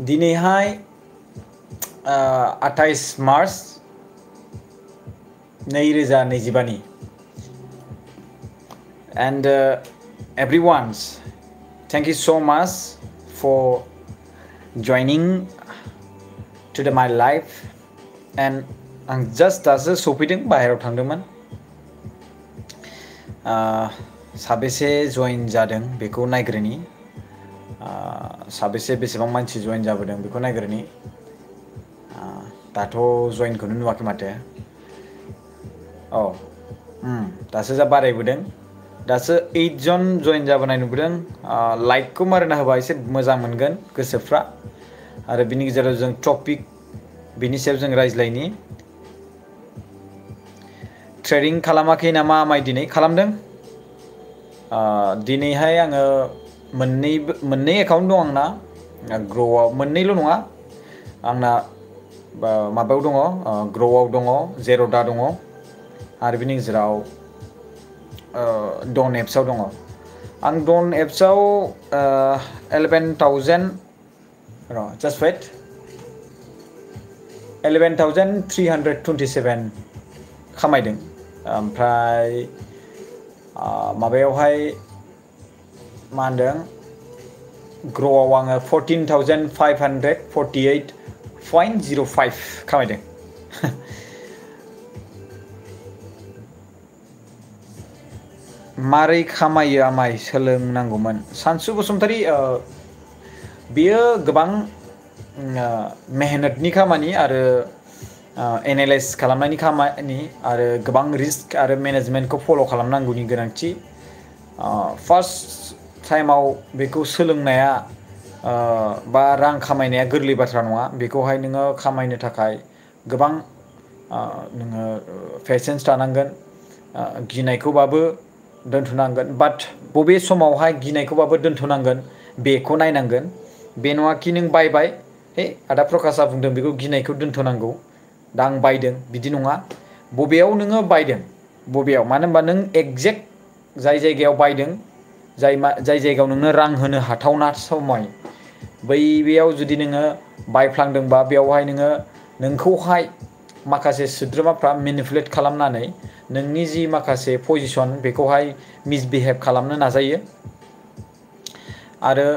दिनैहाय 28 March 2025 and everyone, thank you so much for joining to my life and आं just दासो सफैदों बाहेरायाव थांदोंमोन साबेसे जइन जादों बेखौ नायग्रोनि साबेसे बेसेबां मानसि जइन जाबोदों बेखौ नायग्रोनि दाथ' जइनखौनो नुवाखै माथो दासो जा बारायबोदों दासो 8 जन जइन जाबोनाय नुबोदों लाइकखौ मारिना होबा एसे मोजां मोनगोन गोसोफ्रा आरो बिनि गेजेराव जों टपिक बिनि सायाव जों रायज्लायनि ट्रेडिं खालामाखै नामा माइ दिनै खालामदों दिनैहाय आङो मोननै एकाउन्ट दं आंना ग्र'आव मोननैल' नङा आंना माबायाव दङ ग्र'आव दङ जेर'दा दङ आरो बिनि गेजेराव डन एप्सआव दङ आं डन एप्सआव 11,000 just wait 11,327 खामायदों ओमफ्राय माबायावहाय मा होनदों ग्र'आव आङो 14,548.05 खामायदों मारै खामायो आमाय सोलोंनांगौमोन सानसु बसुमतारी बेयो गोबां मेहनतनि खामानि आरो एनालाइज खालामनायनि खामानि आरो गोबां रिस्क आरो मेनेजमेन्टखौ फल' खालामनांगौनि गोनांथि फार्स्ट टाइमाव बेखौ सोलोंनाया बा रां खामायनाया गोरलै बाथ्रा नङा बेखौहाय नोङो खामायनो थाखाय गोबां नोङो पेशेन्स थानांगोन गिनायखौबाबो दोनथ'नांगोन बाट बबे समावहाय गिनायखौबाबो दोनथ'नांगोन बेखौ नायनांगोन बे नङाखि नों बायबाय हे आदा प्रकाशआ बुंदों बेखौ गिनायखौ दोनथ'नांगौ दा आं बायदों बिदि नङा बबेयाव नोङो बायदों बबेयाव मानो होनबा नों एक्जेक्ट जाय जायगायाव बायदों जाय जायगायाव नोंनो रां होनो हाथावना समय बैयाव जुदि नोङो बायफ्लांदोंबा बेयावहाय नोंखौहाय माखासे सोद्रोमाफ्रा मेनिपुलेट खालामनानै नोंनि जि माखासे पजिशन बेखौहाय मिसबिहेभ खालामनो नाजायो आरो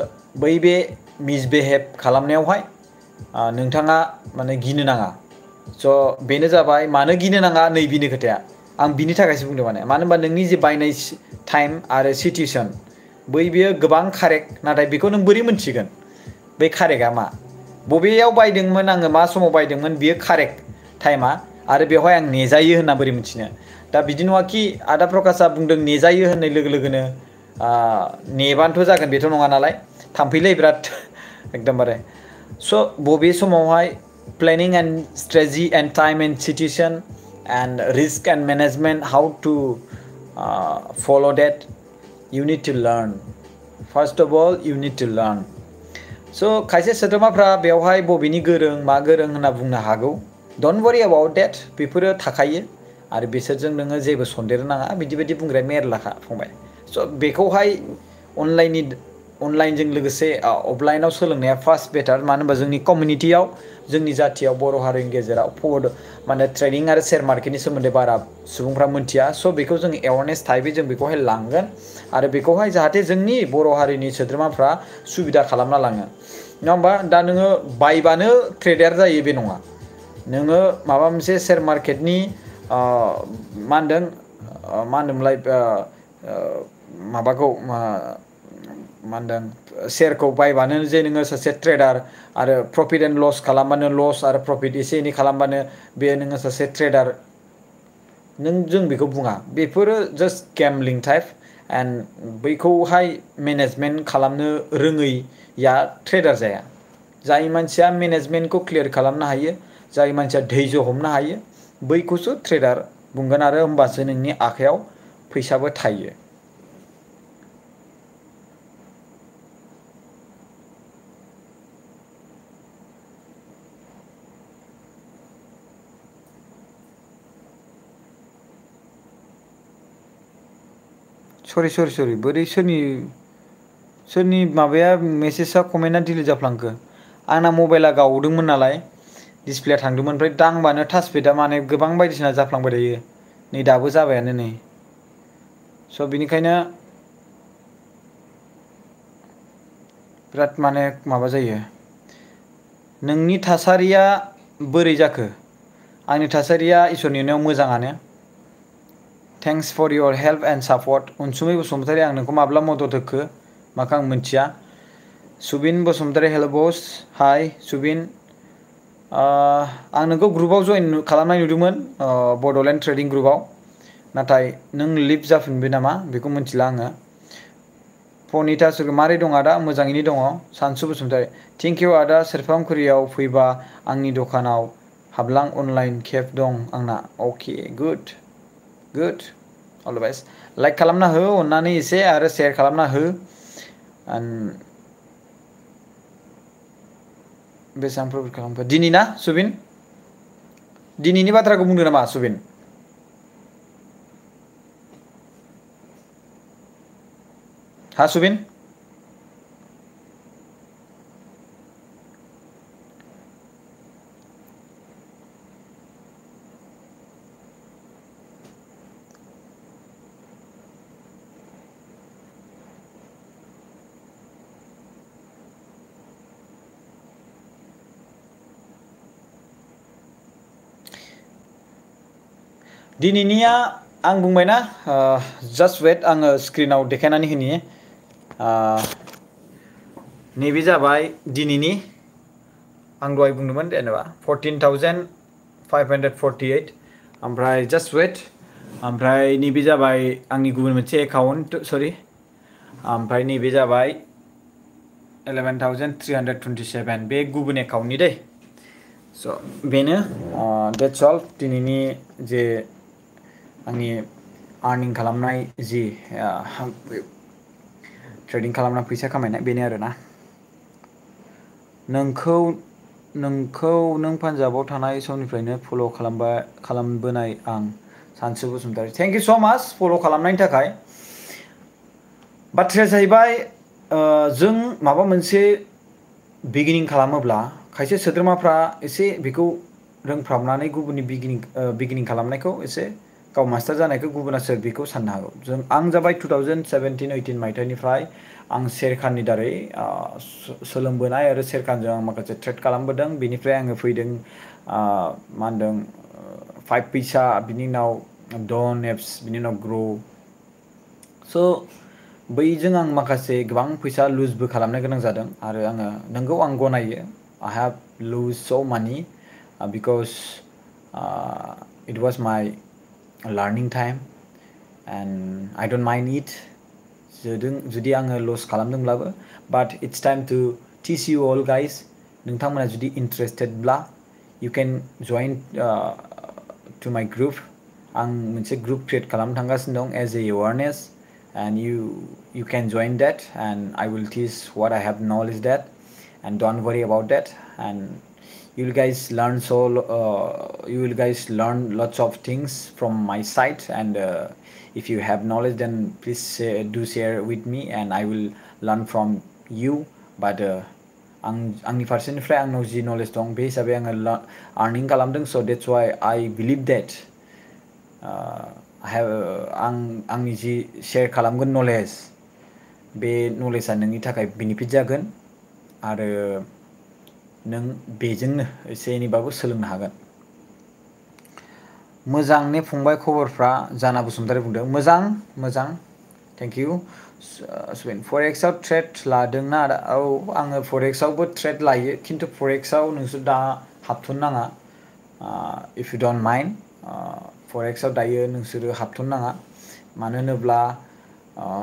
बे मिसबिहेभ खालामनायावहाय नोंथाङा माने गिनो नाङा स' बेनो जाबाय मानो गिनो नाङा नैबेनो खोथाया आं बिनि थाखायसो बुंदों मानो होनबा नोंनि जे बायनाय टाइम आरो सिचुएशन बेयो गोबां कारेक्ट नाथाय बेखौ नों बोरै मोनथिगोन बे कारेक्टआ मा बबेयाव बायदोंमोन आङो मा समाव बायदोंमोन बियो कारेक्ट टाइमा आरो बेवहाय आं नेजायो होनना बोरै मिथिनो दा बिदि नङाखि आदा प्रकाशआ बुंदों नेजायो होननाय लोगो लोगोनो नेबानोथ' जागोन बेथ' नङा नालाय थाम्फैलै बिराद एकदमबारे स' बबे समावहाय planning and strategy and time and situation and risk and management how to follow that you need to learn first of all you need to learn so खायसे सोद्रोमाफ्रा बेवहाय बबेनि गोरों मा गोरों होनना बुंनो हागौ don't worry about that बेफोरो थाखायो आरो बिसोरजों नोङो जेबो सन्देरनो नाङा बिदि बायदि बुंग्राया मेरलाखा फंबाय स' बेखौहाय अनलाइनजों लोगोसे अफलाइनाव सोलोंनाया फार्स्ट बेटार मानो होनबा जोंनि कमिउनिटियाव जोंनि जाथियाव बर' हारिनि गेजेराव माने ट्रेडिं आरो शेयार मार्केटनि सोमोन्दै बारा सुबुंफ्रा मोनथिया स' बेखौ जों एवारनेस टाइपै जों बेखौहाय लांगोन आरो बेखौहाय जाहाथे जोंनि बर' हारिनि सोद्रोमाफ्रा सुबिदा खालामना लाङो नङा होमबा दा नोङो बायबानो ट्रेडार जायो बे नङा नोङो माबा मोनसे शेयार मार्केटनि मा होनदोंमोनलाय माबाखौ मा होनदों शेयारखौ बायबानो जे नोङो सासे ट्रेडार आरो प्रफिट एन्ड लस खालामबानो लस आरो प्रफिट एसे एनै खालामबानो बे नोङो सासे ट्रेडार जों बेखौ बुङा बेफोरो जास्ट गेमलिं टाइप एन्ड बैखौहाय मेनेजमेन्ट खालामनो रोङैया ट्रेडार जाया जाय मानसिया मेनेजमेन्टखौ क्लियार खालामनो हायो जाय मानसिया धैर्य हमनो हायो बैखौसो ट्रेडार बुंगोन आरो होमबासो नोंनि आखायाव फैसाबो थायो सरि बोरै सोरनि सोरनि माबाया मेसेजआ कमेन्टआ डिलिट जाफ्लांखो आंना मबाइला गावदोंमोन नालाय डिसप्लेया थांदोंमोन ओमफ्राय दांबानो टाचपेडआ माने गोबां बायदिसिना जाफ्लांबाय थायो नै दाबो जाबायानो नै स' बिनिखायनो बिराद माने माबा जायो नोंनि थासारिया बोरै जाखो आंनि थासारिया इसोरनि अननायाव मोजाङानो thanks for your help and support अनसुमै बसुमतारी आं नोंखौ माब्ला मदद होखो माखो आं मिथिया सुबिन बसुमतारी हेल' बस हाय सुबिन आं नोंखौ ग्रुपाव जइन खालामनाय नुदोंमोन बड'लेण्ड ट्रेडिं ग्रुपाव नाथाय नों लिभ जाफिनबाय नामा बेखौ मिथिला आङो पनिता मारै दं आदा मोजाङैनो दङ सानसु बसुमतारी थेंक इउ आदा सेरफांगुरियाव फैबा आंनि दखानाव हाबलां अनलाइन केफ दं आंना अके good good all the best like खालामना हो अननानै एसे आरो शेयार खालामना हो बेसेबां प्रफिट खालामखो दिनै ना सुबिन दिनैनि बाथ्राखौ बुंदो नामा सुबिन हा सुबिन दिनैनिया आं बुंबायना जास्ट वेट आङो स्क्रिनाव देखायनानै होनि नैबे जाबाय दिनैनि आं दहाय बुंदोंमोन जेनेबा 14,548 ओमफ्राय जास्ट वेट ओमफ्राय नैबे जाबाय आंनि गुबुन मोनसे एकाउन्ट सरि ओमफ्राय नैबे जाबाय 11,327 बे गुबुन एकाउन्टनि दै स' बेनो डेट्स अल दिनैनि जे आंनि आर्निं खालामनाय जि ट्रेडिं खालामना फैसा खामायनाय बेनो आरोना नोंखौ नों पान्जाबाव थानाय समनिफ्रायनो फल' खालामबोनाय आं सानसु बसुमतारी थेंक इउ स' माच फल' खालामनायनि थाखाय बाथ्राया जाहैबाय जों माबा मोनसे बिगिनिं खालामोब्ला खायसे सोद्रोमाफ्रा एसे बेखौ रोंफ्रामनानै गुबुननि बिगिनिं खालामनायखौ एसे गाव मास्टार जानायखौ गुबुना सोर बेखौ साननो हागौ आं जाबाय 2017-18 मायथाइनिफ्राय आं शेरखाननि दारै सोलोंबोनाय आरो शेरखानजों आं माखासे ट्रेड खालामबोदों बेनिफ्राय आङो फैदों मा होनदों 5 पैसा बिनि उनाव डन एप्स बिनि उनाव ग्र' स' बैजों आं माखासे गोबां फैसा लुजबो खालामनो गोनां जादों आरो आङो नोंगौ आं गनायो I have lose so money because it was my learning time and I don't mind it जुदि आङो लस खालामदोंब्लाबो but it's time to teach you all guys नोंथांमोना जुदि इन्टारेस्टेडब्ला you can join to my group आं मोनसे ग्रुप क्रिएट खालामनो थांगासिनो दं as a awareness and you can join that and I will teach what I have knowledge that and don't worry about that and you will guys learn lots of things from my side and if you have knowledge then please do share with me and I will learn from you but आंनि फारसेनिफ्राय आंनाव जि knowledge दं बे हिसाबै आङो earning खालामदों so that's why I believe that आंनि जि share खालामगोन नलेज बे नलेजआ नोंनि थाखाय बेनिफिट जागोन आरो नों बेजोंनो एसे एनैबाबो सोलोंनो हागोन मोजां ने फंबाय खबरफ्रा जाना बसुमतारी बुंदों मोजां थेंक इउ फरेक्सआव ट्रेड लादोंना आदा औ आङो फरेक्सआवबो ट्रेड लायो खिन्थु फरेक्सआव नोंसोर दा हाबथ'नो नाङा इफ इउ डन्ट माइन्ड फरेक्सआव दायो नोंसोरो हाबथ'नो नाङा मानो होनोब्ला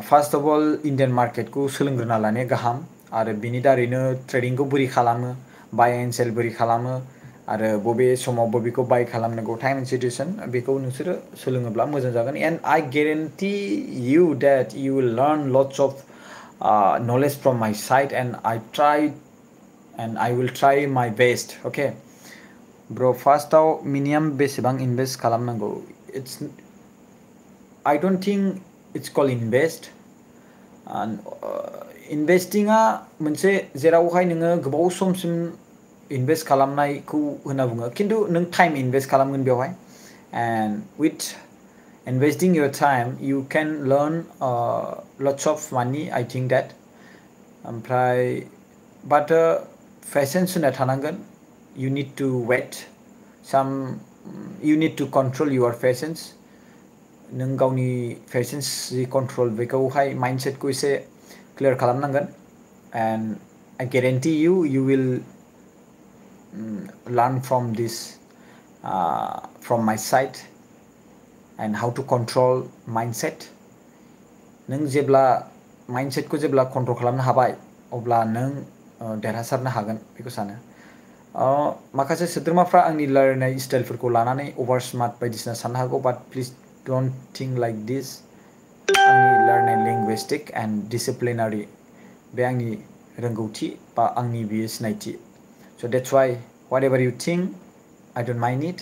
फार्स्ट अफ अल इन्डियान मार्केटखौ सोलोंग्रोना लानाया गाहाम आरो बिनि दारैनो ट्रेडिंखौ बोरै खालामो बाय एन्ड सेल बोरै खालामो आरो बबे समाव बबेखौ बाय खालामनांगौ टाइम एन्ड सिटुएसन बेखौ नोंसोरो सोलोङोब्ला मोजां जागोन and I guarantee you that you will learn lots of knowledge from my side and I will try my best okay bro फार्स्टआव मिनिमाम बेसेबां इनभेस्ट खालामनांगौ I don't think it's called invest and इनभेस्टिंआ मोनसे जेरावहाय नोङो गोबाव समसिम invest खालामनायखौ होनना बुङो खिन्थु नों टाइम इनभेस्ट खालामगोन बेवहाय and with investing your time you can learn lots of money I think that ओमफ्राय but patience होनना थानांगोन you need to wait some you need to control your patience नों गावनि patience जि control बेखौहाय mindsetखौ एसे clear खालामनांगोन and I guarantee you will learn from this from my side and how to control mindset नों जेब्ला माइन्डसेटखौ जेब्ला कन्ट्रल खालामनो हाबाय अब्ला नों देरहासारनो हागोन बेखौ सानो माखासे सोद्रोमाफ्रा आंनि रायलायनाय स्टाइलफोरखौ लानानै अभार स्मार्ट बायदिसिना साननो हागौ बाट प्लिज डोन्ट थिंक लाइक दिस आंनि रायलायनाय लिंगुइस्टिक एन्ड डिसिप्लिनारि बे आंनि रोंगौथि बा आंनि बियो सिनायथि स' that's why whatever you think I don't mind it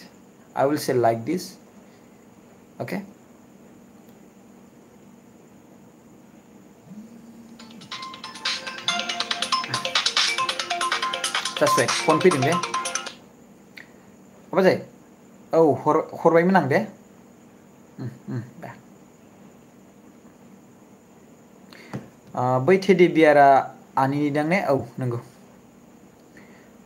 I will say like this okay just wait फन फैदों दे बाजै औ हरबायमोन आं दे दे बै टेडी बियारा आनिदां ने औ नंगौ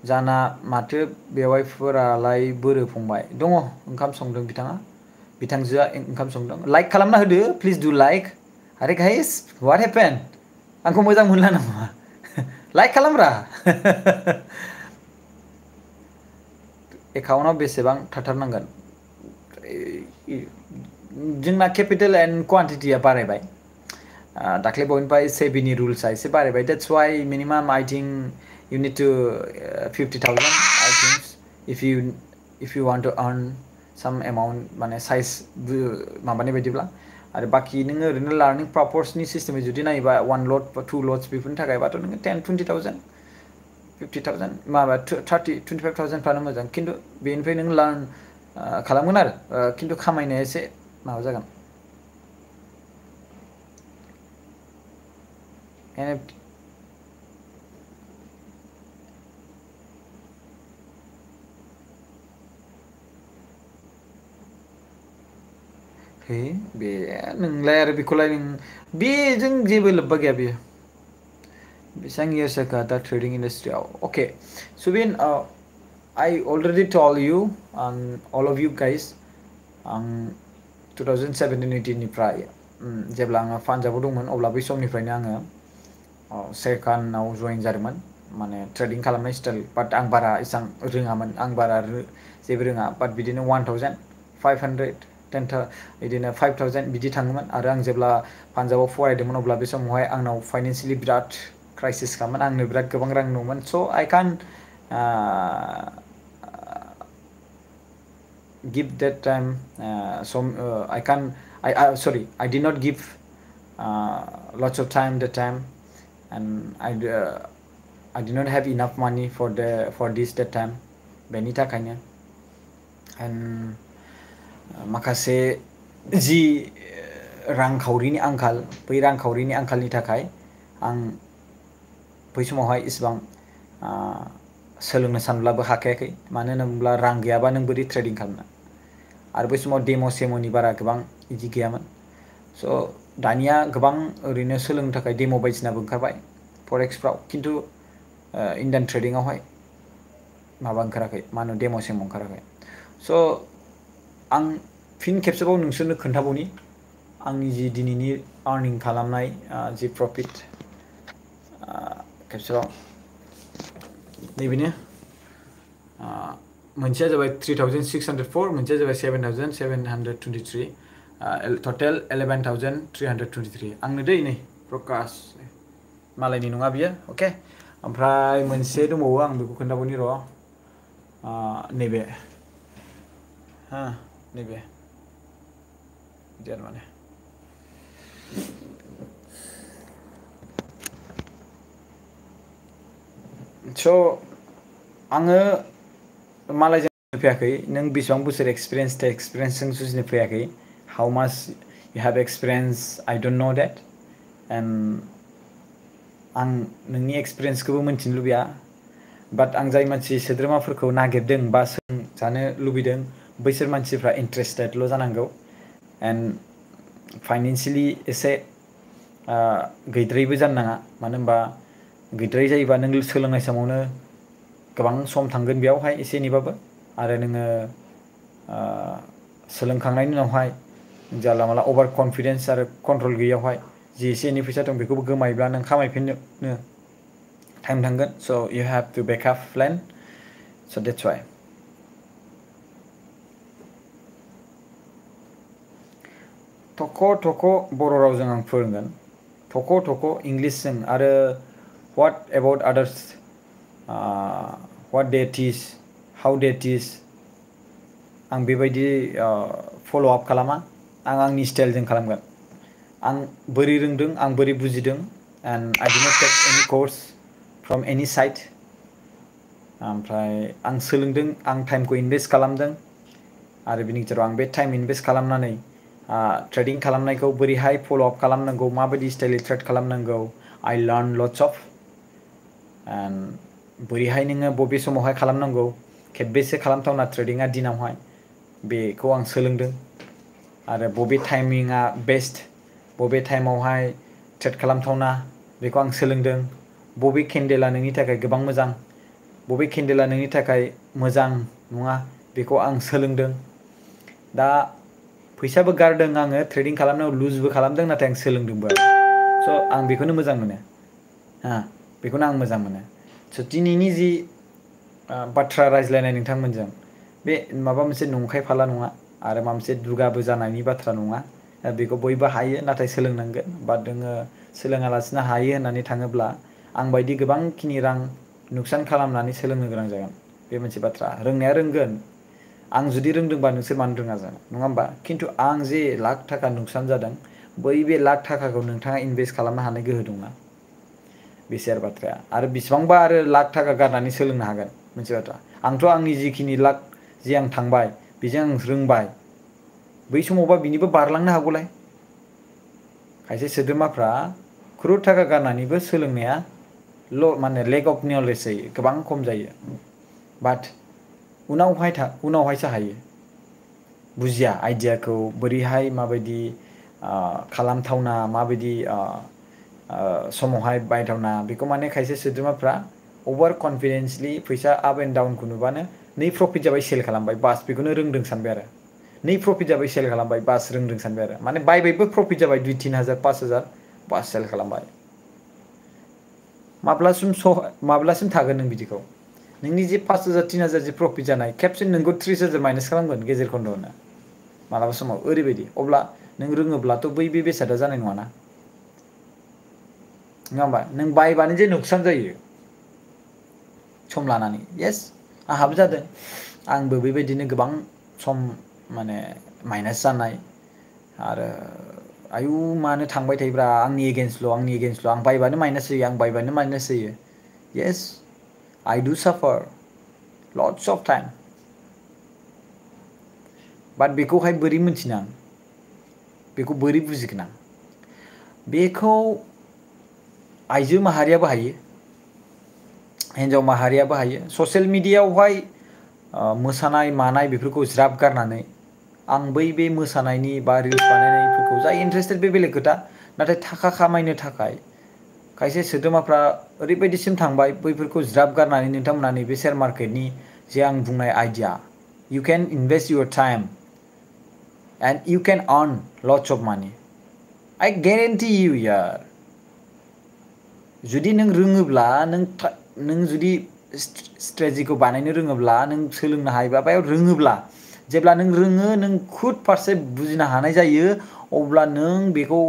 जाना माथो बेवाइफोरालाय बोरो फंबाय दङ ओंखाम संदों बिथांजोआ ओंखाम संदों लाइक खालामना होदो प्लिज डु लाइक आरे गाइस व्हाट हेपेन आंखौ मोजां मोनला नामा लाइक खालामब्रा एकाउन्टाव बेसेबां थाथारनांगोन जोंना केपिटेल एन्ड क्वान्टिटिया बारायबाय दाख्लै बयनिफ्राय सेबिनि रुल्सआ एसे बारायबाय that's why minimum I think you need to 50,000 I think if you want to earn some amount माने साइज माबानि बायदिब्ला आरो बाखि नोङो ओरैनो लार्निं पारपसनि सिस्टेमै जुदि नायोबा 1 lot बा 2 lots बेफोरनि थाखायबाथ' नोङो 10-20,000 50,000 माबा 30-25,000 फ्रानो मोजां खिन्थु बेनिफ्राय नों लार्न खालामगोन आरो खिन्थु खामायनाया एसे माबा जागोन हे बे नोंलाय आरो बेखौलाय नों बेजों जेबो लोब्बा गैया बेयो बेसेबां इयार्स जाखो दा ट्रेडिं इन्डास्ट्रियाव अके सुबिन I already told you and all of you guys आं 2017-18 निफ्राय जेब्ला आङो पान्जाबाव दंमोन अब्ला बै समनिफ्रायनो आङो सेरखानाव जइन जादोंमोन माने ट्रेडिं खालामनाय स्टाइल बाट आं बारा एसेबां रोङामोन आं बारा जेबो रोङा बाट बिदिनो 1,500 बिदिनो 5,000 बिदि थाङोमोन आरो आं जेब्ला पान्जाबाव फरायदोंमोन अब्ला बे समावहाय आंनाव फाइनान्सियेलि बिराद क्राइसिस खामोन आंनो बिराद गोबां रां दंमोन स' I can't give that time I did not give lots of time that time and I did not have enough money for that time बेनि थाखायनो and माखासे जि रांखावरिनि आंखाल बै रांखावरिनि आंखालनि थाखाय आं बै समावहाय इसिबां सोलोंनो सानब्लाबो हाखायाखै मानो होनोब्ला रां गैयाबा नों बोरै ट्रेडिं खालामनो आरो बै समाव सेम'नि बारा गोबां इदि गैयामोन स' दानिया गोबां ओरैनो सोलोंनो थाखाय डेम' बायदिसिनाबो ओंखारबाय फरेक्सफ्राव खिन्थु इन्डियान ट्रेडिंआवहाय माबा ओंखाराखै मा होनो सेम' ओंखाराखै स' आं फिन खेबसेबाव नोंसोरनो खोन्थाबावनि आंनि जि दिनैनि आर्निं खालामनाय जि प्रफिट खेबसेबाव नैबेनो मोनसेया जाबाय 3,604 मोनसेया जाबाय 7,723 टटेल 11,323 आंनो दै नै प्रकाश मालायनि नङा बियो अके ओमफ्राय मोनसे दंबावो आं बेखौ खोन्थाबावनि र' नैबे नैबे माने स' आङो मालायजों फैयाखै नों बेसेबां बोसोर एक्सपिरियेन्सजों जुजिनो फैयाखै हाउ माच you have experience I don't know that and आं नोंनि एक्सपिरियेन्सखौबो मिन्थिनो लुबैया बाट आं जाय मानसि सोद्रोमाफोरखौ नागिरदों बा सोलोंजानो लुबैदों बैसोर मानसिफ्रा इन्टारेस्टेडल' जानांगौ एन्ड फाइनेन्सियेलि एसे गैद्रायैबो जानो नाङा मानो होनबा गैद्राय जायोबा नों सोलोंनाय समावनो गोबां सम थांगोन बेयावहाय एसे एनैबाबो आरो नोङो सोलोंखांनायनि उनावहाय जानला माला अभार कनफिडेन्स आरो कन्ट्रल गैयियावहाय जि एसे एनै फैसा दं बेखौबो गोमायोब्ला नों खामायफिननो टाइम थांगोन स' you have to backup plan स' देट्स वाइ थख' थख' बर' रावजों आं फोरोंगोन थख' थख' इंलिसजों आरो what about आदार्स what they teach how they teach आं बेबायदि फल' आप खालामा आं आंनि स्टाइलजों खालामगोन आं बोरै रोंदों आं बोरै बुजिदों and I did not take any course from any side ओमफ्राय आं सोलोंदों आं टाइमखौ इनभेस्ट खालामदों आरो बिनि गेजेराव आं बे टाइम इनभेस्ट खालामनानै ट्रेडिं खालामनायखौ बोरैहाय फल' आप खालामनांगौ माबायदि स्टाइलै ट्रेड खालामनांगौ आइ लार्न लट्स अफ एन्ड बोरैहाय नोङो बबे समावहाय खालामनांगौ खेबबेसे खालामथावना ट्रेडिंआ दिनावहाय बेखौ आं सोलोंदों आरो बबे टाइमिंआ बेस्ट बबे टाइमावहाय ट्रेड खालामथावना बेखौ आं सोलोंदों बबे केन्डेला नोंनि थाखाय गोबां मोजां बबे केन्डेला नोंनि थाखाय मोजां नङा बेखौ आं सोलोंदों दा फैसाबो गारदों आङो ट्रेडिं खालामनायाव लुजबो खालामदों नाथाय आं सोलोंदोंबो स' आं बेखौनो मोजां मोनो बेखौनो आं मोजां मोनो स' दिनैनि जि बाथ्रा रायज्लायनाय नोंथांमोनजों बे माबा मोनसे नंखाय फाला नङा आरो माबा मोनसे दुगाबो जानायनि बाथ्रा नङा बेखौ बयबो हायो नाथाय सोलोंनांगोन बा नोङो सोलोङालासिनो हायो होननानै थाङोब्ला आं बायदि गोबांखिनि रां नुकसान खालामनानै सोलोंनो गोनां जागोन बे मोनसे बाथ्रा रोंनाया रोंगोन आं जुदि रोंदोंबा नोंसोर मानो रोङा जानो नङा होमबा खिन्थु आं जे लाख थाखा नुकसान जादों बै बे लाख थाखाखौ नोंथाङा इनभेस्ट खालामनो हानाय गोहो दंना बेसो आरो बाथ्राया आरो बेसेबांबा आरो लाख थाखा गारनानै सोलोंनो हागोन मोनसे बाथ्रा आंथ' आंनि जिखिनि लाख जे आं थांबाय बेजों आं रोंबाय बै समावबा बिनिबो बारलांनो हागौलाय खायसे सोद्रोमाफ्रा क्रर थाखा गारनानैबो सोलोंनाया माने लेक अफ नलेज जायो गोबां खम जायो बाट उनावहायसो हायो बुजिया आइडियाखौ बोरैहाय माबायदि खालामथावना माबायदि समावहाय बायथावना बेखौ माने खायसे सोद्रोमाफ्रा अभार कनफिडेन्सलि फैसा आप एन्ड डाउनखौ नुबानो नै प्रफिट जाबाय सेल खालामबाय बास बेखौनो रोंदों सानबाय आरो नै प्रफिट जाबाय सेल खालामबाय बास रोंदों सानबाय आरो माने बायबायबो प्रफिट जाबाय 2-3 हाजार 5,000 बास सेल खालामबाय माब्लासिम थागोन नों बिदिखौ नोंनि जे 5,000 3,000 जे प्रफिट जानाय खेबसेनो नोंखौ 30,000 माइनास खालामगोन गेजेर खन्द'आवनो मालाबा समाव ओरैबायदि अब्ला नों रोङोब्लाथ' बै बे बेसादा जानाय नङाना नङा होमबा नों बायबानो जे नुकसान जायो सम लानानै येस आंहाबो जादों आंबो बेबायदिनो गोबां सम माने माइनास जानाय आरो आयु मानो थांबाय थायोब्रा आंनि एगेन्स्टल' आं बायबानो माइनास जायो yes I do suffer lots of time बाट बेखौहाय बोरै मिन्थिनो आं बेखौ बोरै बुजिगोन आं बेखौ आइजो माहारियाबो हायो हिन्जाव माहारियाबो हायो ससियेल मिडियायावहाय मोसानाय मानाय बेफोरखौ ज्राब गारनानै आं बै बे मोसानायनि बा रिल्स बानायनायफोरखौ जाय इन्टारेस्टेड बे बेलेग खोथा नाथाय थाखा खामायनो थाखाय खायसे सोद्रोमाफ्रा ओरैबायदिसिम थांबाय बैफोरखौ ज्राब गारनानै नोंथांमोना नैबे शेयार मार्केटनि जे आं बुंनाय idea you can invest your time and you can earn lots of money I guarantee you यार जुदि नों रोङोब्ला नों जुदि स्ट्रेटेजिखौ बानायनो रोङोब्ला नों सोलोंनो हायोबा बा रोङोब्ला जेब्ला नों रोङो नों खुद फारसे बुजिनो हानाय जायो अब्ला नों बेखौ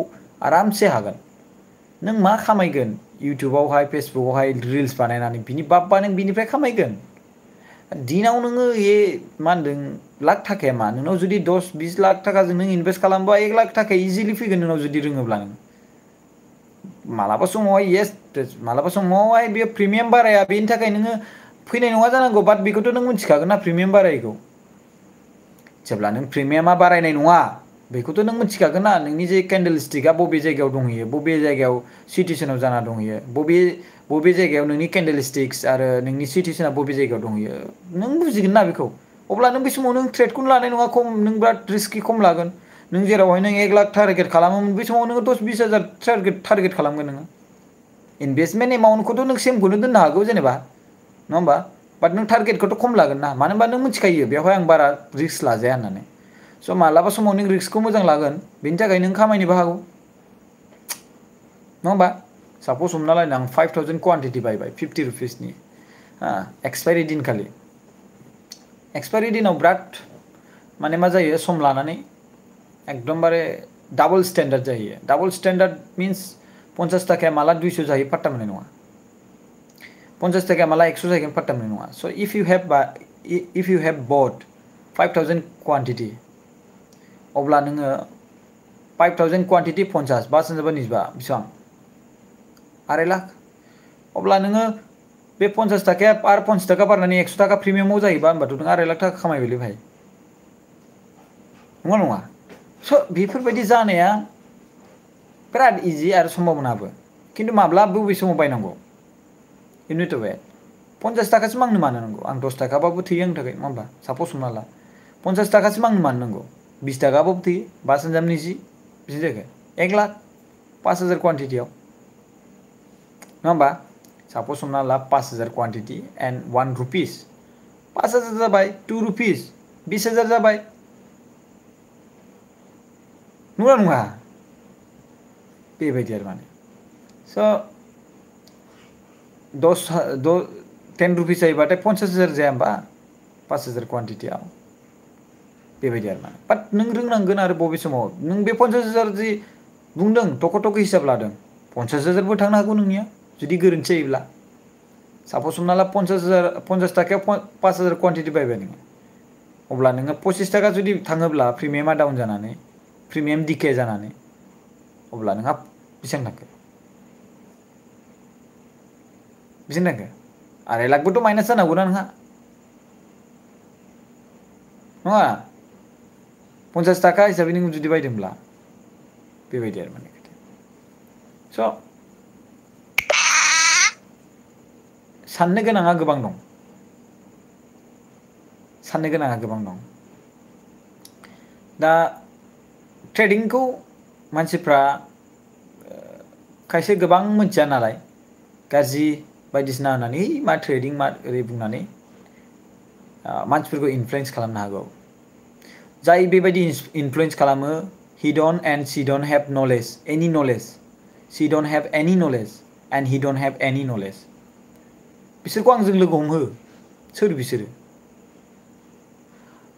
आरामसे हागोन नों मा खामायगोन इउटुबावहाय फेसबुकआवहाय रिल्स बानायनानै बिनि बाब्बा नों बिनिफ्राय खामायगोन दिनाव नोङो मा होनदों लाख थाखाया मा नोंनाव जुदि 10-20 लाख थाखाजों नों इनभेस्ट खालामबा 1 लाख थाखा इजिलि फैगोन नोंनाव जुदि रोङोब्ला नों मालाबा समावहाय येस मालाबा समावहाय बे प्रिमियाम बाराया बेनि थाखाय नोङो फैनाय नङा जानांगौ बाट बेखौथ' नों मिथिखागोन ना प्रिमियाम बारायखौ जेब्ला नों प्रिमियामा बारायनाय नङा बेखौथ' नों मिथिखागोन ना नोंनि जे कैंडलस्टिकआ बबे जायगायाव दंहैयो बबे जायगायाव सिटुएशनाव जाना दंहैयो बबे जायगायाव नोंनि कैंडलस्टिक्स आरो नोंनि सिटुएशना बबे जायगायाव दंहैयो नों बुजिगोन ना बेखौ अब्ला नों बे समाव नों ट्रेडखौनो लानाय नङा खम नों बिराद रिस्कि खम लागोन नों जेरावहाय नों 1 लाख टारगेट खालामोमोन बे समाव नोङो 10-20 हाजार टारगेट खालामगोन नोङो इनभेस्टमेन्ट एमाउन्टखौथ' नों सेमखौनो दोननो हागौ जेनेबा नङा होमबा बाट नों टारगेटखौथ' खम लागोन ना मानो होनबा नों मिथिखायो बेवहाय आं बारा रिस्क लाजाया होननानै स' मालाबा समाव नों रिस्कखौ मोजां लागोन बेनि थाखाय नों खामायनोबो हागौ नङा होमबा साप'ज हमना लायनो आं 5000 क्वान्टिटि बायबाय 50 रुपिसनि एक्सपायरि दिनखालि एक्सपायरि दिनाव बिराद माने मा जायो सम लानानै एकदमबारे डाबल स्टेन्डार्ड जाहैयो डाबल स्टेन्डार्ड मिन्स 50 थाखाया माला 200 जाहैयो पात्ता मोननाय नङा 50 थाखाया माला 100 जाहैगोन पात्ता मोननाय नङा स' if you have but 5000 quantity अब्ला नोङो 5000 क्वान्टिटि 50 5 25 बेसेबां 2.5 लाख अब्ला नोङो बे 50 थाखाया आरो 50 थाखा बारनानै 100 थाखा प्रिमियामाव जायोबा होमबाथ' नों 2.5 लाख थाखा खामायबायलै भाइ नङा स' बेफोरबायदि जानाया बिराद इजि आरो सम्भावनाबो खिन्थु माब्ला बबे समाव बायनांगौ you need to wait 50 थाखासिम आंनो मानो नांगौ आं 10 थाखाबाबो थैयो आंनि थाखाय नङा होमबा साप'ज हमना ला 50 थाखासिम आंनो मानो नांगौ 20 थाखाबाबो थैयो 5 20 बिदि जायगाय 1 लाख 5000 क्वान्टिटियाव नङा होमबा साप'ज हमना ला 5000 क्वान्टिटि एन्ड 1 रुपिस 5000 जाबाय 2 रुपिस 20000 जाबाय नङा नङा बेबायदि आरो माने स' 10 रुपिस जायोबाथाय 50,000 जाया होमबा 5000 क्वान्टिटियाव बेबायदि आरो माने बाट नों रोंनांगोन आरो बबे समाव नों बे 50,000 जि बुंदों थख' थख' हिसाब लादों 50,000बो थांनो हागौ नोंनिया जुदि गोरोन्थि जायोब्ला साप'ज हमना ला 50 थाखायाव 5000 क्वान्टिटि बायबाय नोङो अब्ला नोङो 25 थाखा जुदि थाङोब्ला प्रिमियामा डाउन जानानै प्रिमियाम डिके जानानै अब्ला नोंहा बेसेबां थांखो बेसेबां थांखो 2.5 लाखबोथ' माइनास जानांगौना नोंहा नङा 50 थाखा हिसाबै नों जुदि बायदोंब्ला बेबायदि आरो माने स' साननो गोनाङा गोबां दं दा ट्रेडिंखौ मानसिफ्रा खायसे गोबां मिथिया नालाय गाज्रि बायदिसिना होननानै मा ट्रेडिं मा ओरै बुंनानै मानसिफोरखौ इनफ्लुयेन्स खालामनो हागौ जाय बेबायदि इनफ्लुयेन्स खालामो he don't and she don't have knowledge any knowledge she don't have any knowledge and he don't have any knowledge बिसोरखौ आंजों लोगो हमहो सोर बिसोरो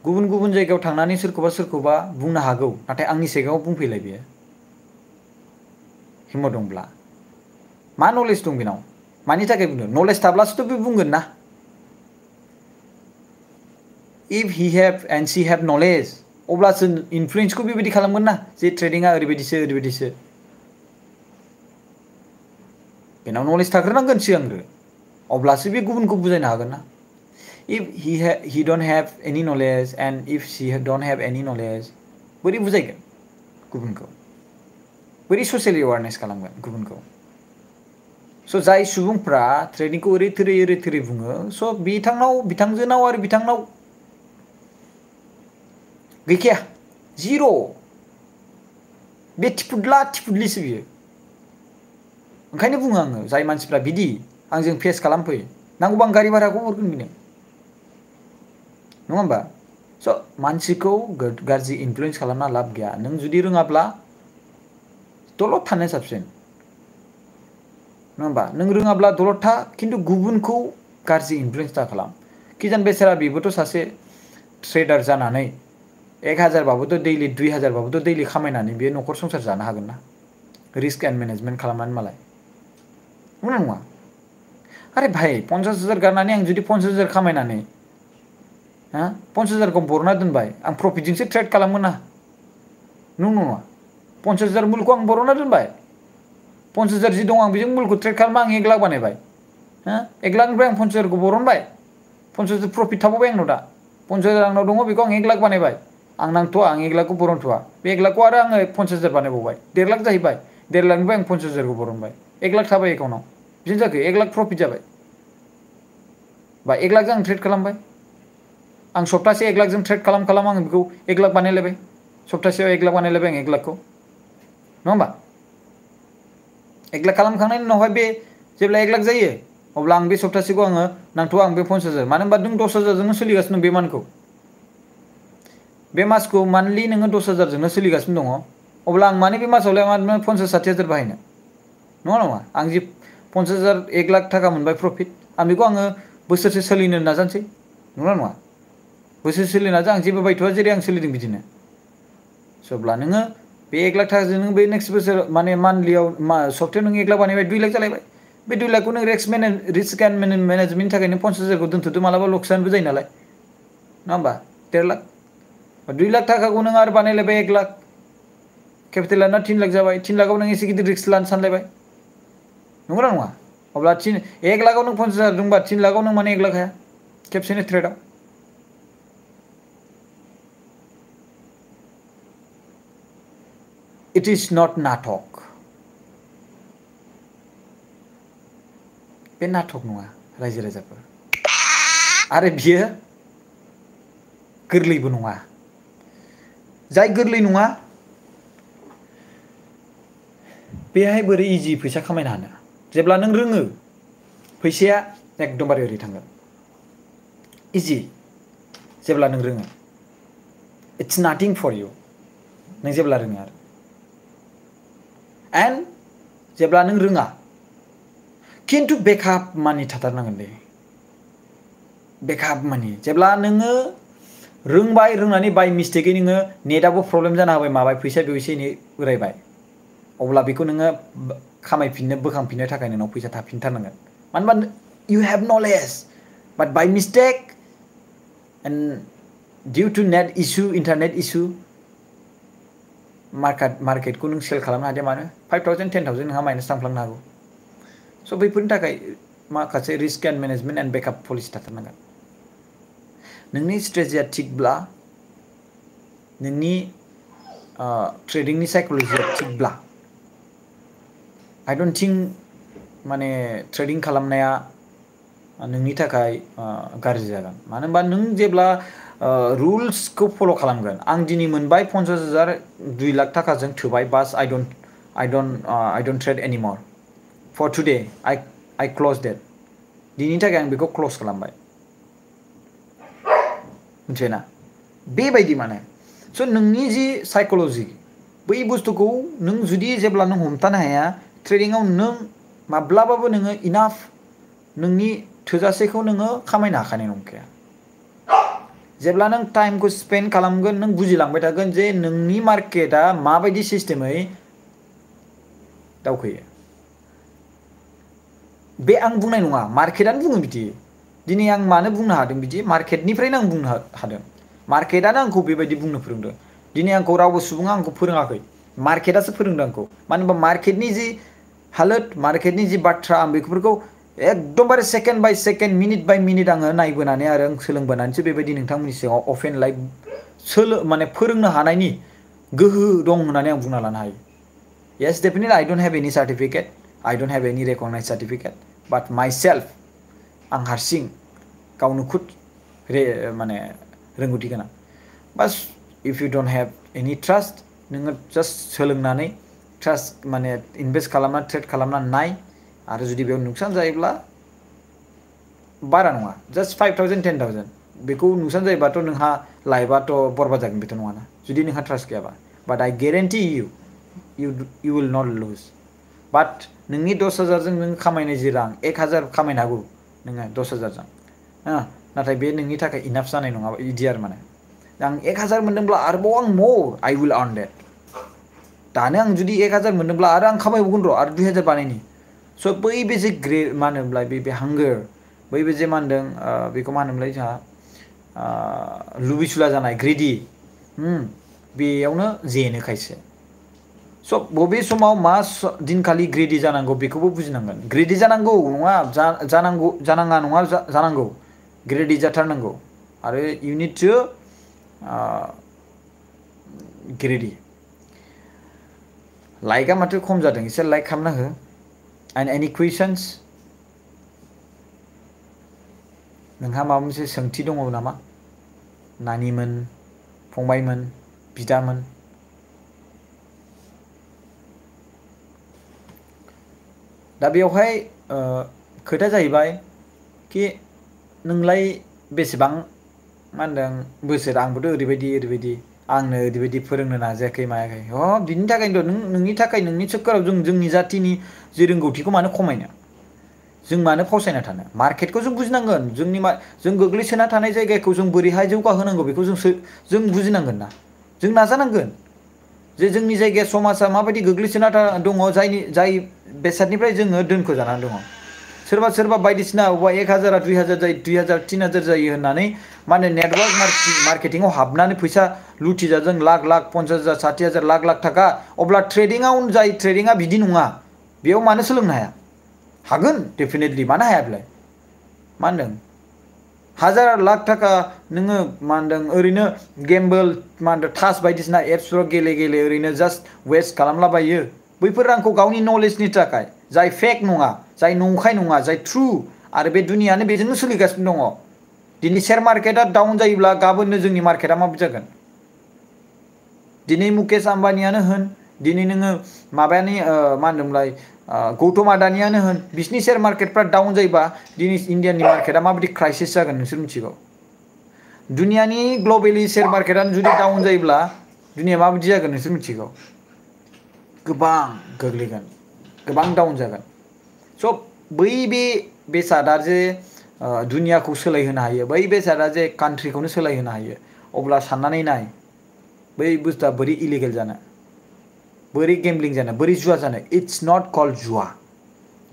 गुबुन गुबुन जायगायाव थांनानै सोरखौबा बुंनो हागौ नाथाय आंनि सिगाङाव बुंफैलाय बियो हिम्मत दंब्ला मा नलेज दं बेनाव मानि थाखाय बुंदों नलेज थाब्लासोथ' बे बुंगोन ना if he have and she have knowledge अब्लासो इनफ्लुयेन्सखौ बेबायदि खालामगोन ना जे ट्रेडिंआ ओरैबायदिसो बेनाव नलेज थाग्रोनांगोन सिगांग्रो अब्लासो बे गुबुनखौ बुजायनो हागोन ना if he don't have any knowledge and if she don't have any knowledge बोरै बुजायगोन गुबुनखौ बोरै ससियेल एवारनेस खालामगोन गुबुनखौ स' जाय सुबुंफ्रा ट्रेडिंखौ ओरै थोरै बुङो स' बिथांजोनाव आरो बिथांनाव गैखाया जिर' बे थिफुदलिसो बियो ओंखायनो बुङो आङो जाय मानसिफ्रा बिदि आंजों फेस खालामफै नांगौबा आं गारि भाराखौ हरगोन बेनो नङा होमबा स' मानसिखौ गाज्रि इनफ्लुयेन्स खालामना लाब गैया नों जुदि रोङाब्ला दलद थानो साबसिन नङा होमबा नों रोङाब्ला दलद था खिन्थु गुबुनखौ गाज्रि इनफ्लुयेन्स दा खालाम किजान बेचारा बेबोथ' सासे ट्रेडार जानानै 1000 बाबोथ' दैलि 2000 बाबोथ' दैलि खामायनानै बेयो न'खर संसार जानो हागोन ना रिस्क एन्ड मेनेजमेन्ट खालामनानै मालाय नङा आरे भाइ 50,000 गारनानै आं जुदि 50,000 खामायनानै 50,000खौ बरना दोनबाय आं प्रफिटजोंसो ट्रेड खालामगोन ना नङा 50,000 मुलखौ आं बरना दोनबाय 50,000 जि दं आं बेजों मुलखौ ट्रेड खालामना आं 1 लाख बानायबाय 1 लाखनिफ्राय आं 50,000खौ बरनबाय 50,000 प्रफिट थाबावबाय आंनाव दा 50,000 आंनाव दङ बेखौ आं 1 लाख बानायबाय आं नांथ'आ आं 1 लाखखौ बरनथ'आ बे 1 लाखखौ आरो आङो 50,000 बानायबावबाय 1.5 लाख जाहैबाय 1.5 लाखनिफ्राय आं 50,000खौ बरनबाय 1 लाख थाबाय एकाउन्टाव बिदिनो जाखो 1 लाख प्रफिट जाबाय बा 1 लाखजों आं ट्रेड खालामबाय आं सप्तासे 1 लाखजों ट्रेड खालाम आं बेखौ 1 लाख बानायलायबाय सप्तासेयाव 1 लाख बानायलायबाय आं 1 लाखखौ नङा होमबा 1 लाख खालामखांनायनि उनावहाय बे जेब्ला 1 लाख जायो अब्ला आं बे सप्तासेखौ आङो नांथ'आ आं बे 50,000 मानो होनबा नों 10,000 जोंनो सोलिगासिनो बे मानखौ बे मासखौ मान्थलि नोङो 10,000 जोंनो सोलिगासिनो दङ अब्ला आं माने बे मासावलाय मानो 50-60,000 बाहायनो नङा आं जि 50,000 1 लाख थाखा मोनबाय प्रफिट आं बेखौ आङो बोसोरसे सोलिनो नाजानोसै नङा बोसोरसे सोलिनो नाजा आं जेबो बायथ'आ जेरै आं सोलिदों बिदिनो अब्ला नोङो बे 1 लाख थाखाजों नों बे नेक्स्ट बोसोर माने मान्थलियाव सप्तायाव नों 1 लाख बानायबाय 2 लाख जालायबाय बे 2 लाखखौ नों रिस्क एन्ड मेनेजमेन्टनि थाखाय नों 50,000खौ दोनथ'दो मालाबा लकसानबो जायो नालाय नङा होमबा 1.5 लाख 2 लाख थाखाखौ नों आरो बानायलायबाय 1 लाख केपिटेला 3 लाख जाबाय 3 लाखआव नों एसे गिदिर रिस्क लानो सानलायबाय नंगौना नङा अब्ला 1 लाखआव नों 50,000 दंबा 3 लाखआव नों माने 1 लाख हाया खेबसेनो ट्रेडआव इट इज नट नाटक बे नाटक नङा रायजो राजाफोर आरो बियो गोरलैबो नङा जाय गोरलै नङा बेहाय बोरै इजि फैसा खामायनो हानो जेब्ला नों रोङो फैसाया एकदमबारे ओरै थांगोन इजि जेब्ला नों रोङो इट्स नाथिं फर इउ नों जेब्ला रोङो आरो एन्ड जेब्ला नों रोङा खिन्थु बेकआप मानि थाथारनांगोन दे बेकआप मानि जेब्ला नोङो रोंबाय रोंनानै बाय मिस्टेकै नोङो नेटआबो प्रब्लेम जाना होबाय माबाय फैसा बेव एसे एनै उरायबाय अब्ला बेखौ नोङो खामायफिननो बोखांफिननो थाखाय नोंनाव फैसा थाफिनथारनांगोन मानो होनबा you have knowledge but by mistake and due to net issue internet issue मार्केटखौ नों सेल खालामनो हादों मानो 5,000 10,000 नोंहा माइनास थांफ्लांनो हागौ स' बैफोरनि थाखाय माखासे risk and management and backup policy थाथारनांगोन नोंनि स्ट्रेटेजिया थिगब्ला नोंनि ट्रेडिंनि साइक'लजिया थिगब्ला आइ डन्ट थिंक माने ट्रेडिं खालामनाया नोंनि थाखाय गाज्रि जागोन मानो होनबा नों जेब्ला रुल्सखौ फल' खालामगोन आं दिनै मोनबाय 50,000 2 लाख थाखाजों थोबाय बास I don't trade anymore for today I close that दिनैनि थाखाय आं बेखौ क्ल'ज खालामबाय मिथिबायना बेबायदि माने स' नोंनि जि साइक'लजि बै बुस्थुखौ नों जुदि जेब्ला नों हमथानो हाया ट्रेडिंआव नों माब्लाबाबो नोङो इनाफ नोंनि थोजासेखौ नोङो खामायनो हाखानाय नंखाया जेब्ला नों टाइमखौ स्पेन्ड खालामगोन नों बुजिलांबाय थागोन जे नोंनि मार्केटआ माबायदि सिस्टेमै दावखोयो बे आं बुंनाय नङा मार्केटआनो बुङो बिदि दिनै आं मानो बुंनो हादों बिदि मार्केटनिफ्रायनो आं बुंनो हादों मार्केटआनो आंखौ बेबायदि बुंनो फोरोंदों दिनै आंखौ रावबो सुबुङा आंखौ फोरोङाखै मार्केटआसो फोरोंदों आंखौ मानो होनबा मार्केटनि जि हालोद मार्केटनि जि बाथ्रा आं बेफोरखौ एकदमबारे सेकेन्ड बाय सेकेन्ड मिनिट बाय मिनिट आङो नायबोनानै आरो आं सोलोंबोनानैसो बेबायदि नोंथांमोननि सिगाङाव अफेन लाइभ माने फोरोंनो हानायनि गोहो दं होननानै आं बुंना लानो हायो yes definitely I don't have any certificate I don't have any recognized certificate but myself आं हारसिं गावनो खुद माने रोंगौथि गोनां बास if you don't have any trust नोङो जास्ट सोलोंनानै ट्रास्ट माने इनभेस्ट खालामना ट्रेड खालामना नाय आरो जुदि बेयाव नुकसान जायोब्ला बारा नङा जास्ट 5,000 10,000 बेखौ नुकसान जायोबाथ' नोंहा लाइफआथ' बरबाद जागोन बेथ' नङाना जुदि नोंहा ट्रास्ट गैयाबा but I guarantee you will not lose but नोंनि 10,000 जों नों खामायनाय जि रां 1,000 खामायनो हागौ नोङो 10,000 जों नाथाय बे नोंनि थाखाय इनाफ जानाय नङा इदि आरो माने आं 1,000 मोनदोंब्ला आरोबाव आं मोर I will earn that दानो आं जुदि 1,000 मोनदोंब्ला आरो आं खामायबावगोन र' आरो 2,000 बानायनि स' बै बे जे मा होनोमोनलाय बे हांगार बै बे जे मा होनदों बेखौ मा होनोमोनलाय जोंहा लुबैसुला जानाय ग्रेडि बेयावनो जेनो खायसे स' बबे समाव मा दिनखालि ग्रेडि जानांगौ बेखौबो बुजिनांगोन ग्रेडि जानांगौ नङा जानाङा नङा जानांगौ ग्रेडि जाथारनांगौ आरो you need to ग्रेडि लाइकआ माथो खम जादों एसे लाइक खालामना हो एन्ड एनी कुइसन्स नोंहा माबा मोनसे सोंथि दङ नामा नानिमोन फंबायमोन बिदामोन दा बेवहाय खोथा जाहैबाय कि नोंलाय बेसेबां मा होनदों बोसोर आंबोथ' ओरैबायदि आंनो ओरैबायदि फोरोंनो नाजायाखै मायाखै बिनि थाखायनोथ' नोंनि थाखाय नोंनि चक्कराव जोंनि जातिनि जे रोंगौथिखौ मानो खमायनो जों मानो फावसायना थानो मार्केटखौ जों बुजिनांगोन जों गोग्लैसोना थानाय जायगाखौ जों बोरैहाय जौगाहोनांगौ बेखौ जों बुजिनांगोन ना जों नाजानांगोन जे जोंनि जायगाया समाजा माबायदि गोग्लैसोना दङ जाय बेसादनिफ्राय जोङो दोनखोजानानै दङ सोरबा बायदिसिना अबेबा 1000 2000 जायो 2000 3000 जायो होननानै माने नेटवर्क मार्केटिंआव हाबनानै फैसा लुथिजादों लाख 50,000 60,000 लाख थाखा अब्ला ट्रेडिंआव जाय ट्रेडिंआ बिदि नङा बेयाव मानो सोलोंनो हाया हागोन डेफिनेटलि मानो हाया बेलाय मा होनदों हाजार लाख थाखा नोङो मा होनदों ओरैनो गेम्बल मा होनदों टास बायदिसिना एप्सफ्राव गेले ओरैनो जास्ट वेस्ट खालामलाबायो बैफोर रांखौ गावनि नलेजनि थाखाय जाय फेक नङा जाय नंखाय नङा जाय ट्रु आरो बे दुनियानो बेजोंनो सोलिगासिनो दङ दिनै शेयार मार्केटआ डाउन जायोब्ला गाबोननो जोंनि मार्केटआ माबायदि जागोन दिनै मुकेश आम्बानियानो होन दिनै नोङो माबायानि मा होनदोंमोनलाय गौतम आदानियानो होन बिसिनि शेयार मार्केटफ्रा डाउन जायोबा दिनै इन्डियानि मार्केटआ माबायदि क्राइसिस जागोन नोंसोर मिथिगौ दुनियानि ग्लबेलि शेयार मार्केटआनो जुदि डाउन जायोब्ला दुनिया माबायदि जागोन नोंसोर मिथिगौ गोबां गोग्लैगोन गोबां डाउन जागोन स' बै बे बेसादा जे दुनियाखौ सोलायहोनो हायो बै बेसादा जे कान्ट्रिखौनो सोलायहोनो हायो अब्ला साननानै नाय बै बुस्थुआ बोरै इलिगेल जानो बोरै गेम्बलिं जानो बोरै जुवा जानो इट्स नट कल्ड जुवा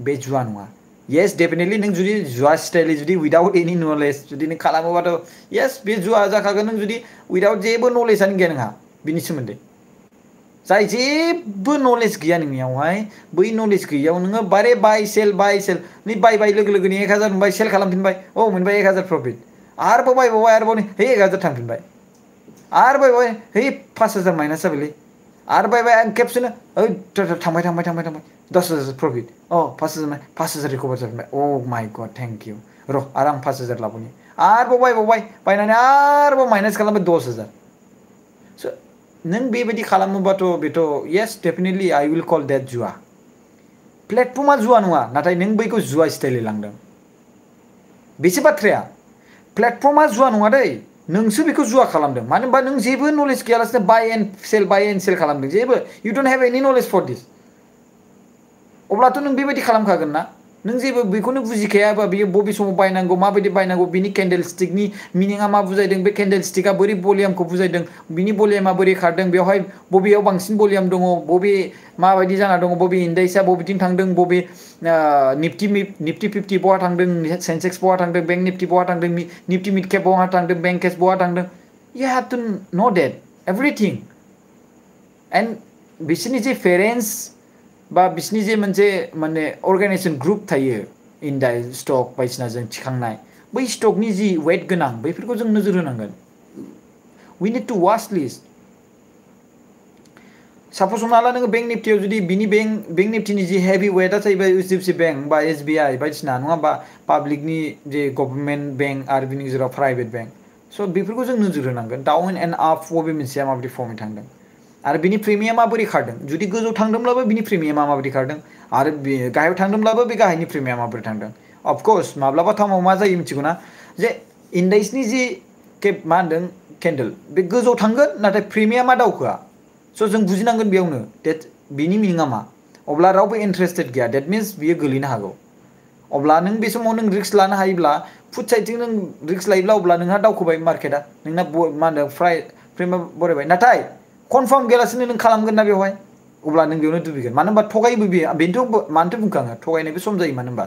बे जुवा नङा येस डेफिनेटलि नों जुदि जुवा स्टाइलै जुदि उइदाउट एनि नलेज जुदि नों खालामोबाथ' येस बे जुवा जाखागोन नों जुदि उइदाउट जेबो नलेजआनो गैया नोंहा बिनि सोमोन्दै जाय जेबो नलेज गैया नोंनियावहाय बै नलेज गैयैयाव नोङो बाय सेल नै बायबाय लोगो लोगोनि 1000 मोनबाय सेल खालामफिनबाय मोनबाय 1000 प्रफिट आरोबाव बायबावबाय आरोबाव है 1000 थांफिनबाय आरो बायबाय है 5000 माइनास जाबायलै आरो बायबाय आं खेबसेनो थांबाय 10000 प्रफिट 5000 रिकभार जाफिनबाय माय गड थेंक इउ र' आरो आं 5000 लाबोनि आरोबाव बायनानै आरोबाव माइनास खालामबाय 10000 स' नों बेबायदि खालामोबाथ' बेथ' yes definitely I will call that जुवा प्लेटफर्मा जुवा नङा नाथाय नों बैखौ जुवा स्टाइलै लांदों बेसो बाथ्राया प्लेटफर्मा जुवा नङा दै नोंसो बेखौ जुवा खालामदों मानो होनबा नों जेबो नलेज गैयालासिनो बाय एन्ड सेल खालामदों जेबो इउ डोन्ट हेभ एनि नलेज फर दिस अब्लाथ' नों बेबायदि खालामखागोन ना नों जेबो बेखौनो बुजिखायाबा बियो बबे समाव बायनांगौ माबायदि बायनांगौ बिनि केन्डेल स्टिकनि मिनिङा मा बुजायदों बे केन्डेल स्टिकआ बोरै भलिउमखौ बुजायदों बिनि भलिउमा बोरै खारदों बेवहाय बबेयाव बांसिन भलिउम दङ बबे माबायदि जाना दङ बबे इन्डेक्सआ बबेथिं थांदों बबे निफ्टि 50 बहा थांदों सेन्सेक्स बहा थांदों बेंक निफ्टि बहा थांदों निफ्टि मिड केप बहा थांदों बेंक केप बहा थांदों you have to know that everything and बिसोरनि जे पेरेन्ट्स बा बिसोरनि जे मोनसे माने अर्गानाइजेसन ग्रुप थायो इन्डिया स्टक बायदिसिनाजों थिखांनाय बै स्टकनि जि वेट गोनां बैफोरखौ जों नोजोर होनांगोन we need to watch list साप'ज हमना ला नोङो बेंक निफ्टियाव जुदि बिनि बेंक निफ्टिनि जि हेभि वेटआ जाहैबाय HDFC बेंक बा SBI बायदिसिना नङा होमबा पाब्लिकनि जे गभर्नमेन्ट बेंक आरो बिनि गेजेराव प्राइभेट बेंक स' बेफोरखौ जों नोजोर होनांगोन डाउन एन्ड आप बबे मोनसेया माबायदि फर्मै थांदों आरो बिनि प्रिमियामा बोरै खारदों जुदि गोजौ थांदोंब्लाबो बिनि प्रिमियामा माबायदि खारदों आरो गाहायाव थांदोंब्लाबो बे गाहायनि प्रिमियामा बोरै थांदों अफकर्स माब्लाबा टाइमाव मा जायो मिथिगौ ना जे इन्डेक्सनि जि मा होनदों केन्डेल बे गोजौ थांगोन नाथाय प्रिमियामा दावखोआ स' जों बुजिनांगोन बेयावनो डेट बिनि मिनिङा मा अब्ला रावबो इन्टारेस्टेड गैया डेट मिन्स बियो गोलैनो हागौ अब्ला नों बे समाव नों रिस्क लानो हायोब्ला फुड साइडथिं नों रिस्क लायोब्ला अब्ला नोंहा दावखोबाय मार्केटआ नोंना मा होनदों प्रिमियाम बरायबाय नाथाय कनफार्म गैयालासिनो नों खालामगोन ना बेवहाय अब्ला नों बेयावनो दुबिगोन मानो होनबा थगायबो बेनोथ' मानोथो बुंखाङो थगायनायबो सम जायो मानो होनबा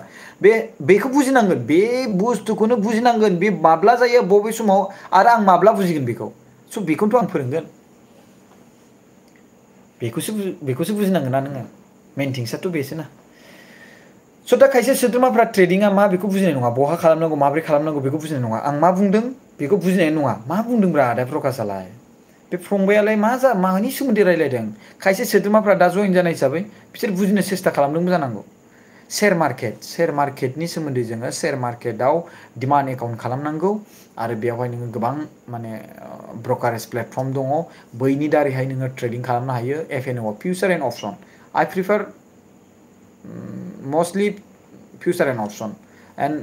बेखौ बुजिनांगोन बे बुस्थुखौनो बुजिनांगोन बे माब्ला जायो बबे समाव आरो आं माब्ला बुजिगोन बेखौ स' बेखौनोथ' आं फोरोंगोन बेखौसो बुजिनांगोन ना नोङो मेन थिंसाथ' बेसो ना स' दा खायसे सोद्रोमाफ्रा ट्रेडिङा मा बेखौ बुजिनाय नङा बहा खालामनांगौ माबोरै खालामनांगौ बेखौ बुजिनाय नङा आं मा बुंदों बेखौ बुजिनाय नङा मा बुंदोंब्रा आदा प्रकाशालाय बे बे फंबायालाय मानि सोमोन्दै रायलायदों खायसे सोद्रोमाफ्रा दा जइन जानाय हिसाबै बिसोर बुजिनो सेस्था खालामदोंबो जानांगौ शेयार मार्केटनि सोमोन्दै जोङो शेयार मार्केटआव डिमान्ड एकाउन्ट खालामनांगौ आरो बेवहाय नोङो गोबां माने ब्रकारेज प्लेटफर्म दङ बैनि दारैहाय नोङो ट्रेडिं खालामनो हायो FNO future and option I prefer mostly future and option and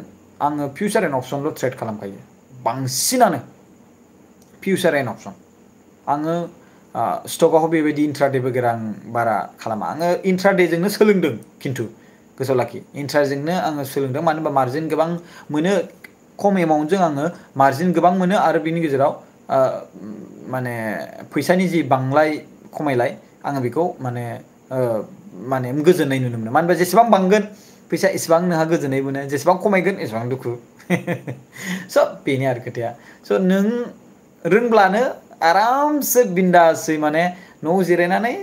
आङो फिउचार एन्ड अपसनल' ट्रेड खालामखायो बांसिनानो फिउचार एन्ड अपसन आङो स्टकआव बेबायदि इन्ट्राडे वगैरह आं बारा खालामा आङो इन्ट्राडेजोंनो सोलोंदों खिन्थु गोसोआव लाखि इन्ट्राडेजोंनो आङो सोलोंदों मानो होनबा मार्जिन गोबां मोनो खम एमाउन्टजों आङो मार्जिन गोबां मोनो आरो बिनि गेजेराव माने फैसानि जि बांलाय खमायलाय आङो बेखौ माने गोजोननाय नुनो मोनो मानो होनबा जेसेबां बांगोन फैसा एसेबां नोंहा गोजोननाय मोनो जेसेबां खमायगोन एसेबां दुखु स' बेनो आरो खोथाया स' नों रोंब्लानो आरामसे बिन्दासै माने न'आव जिरायनानै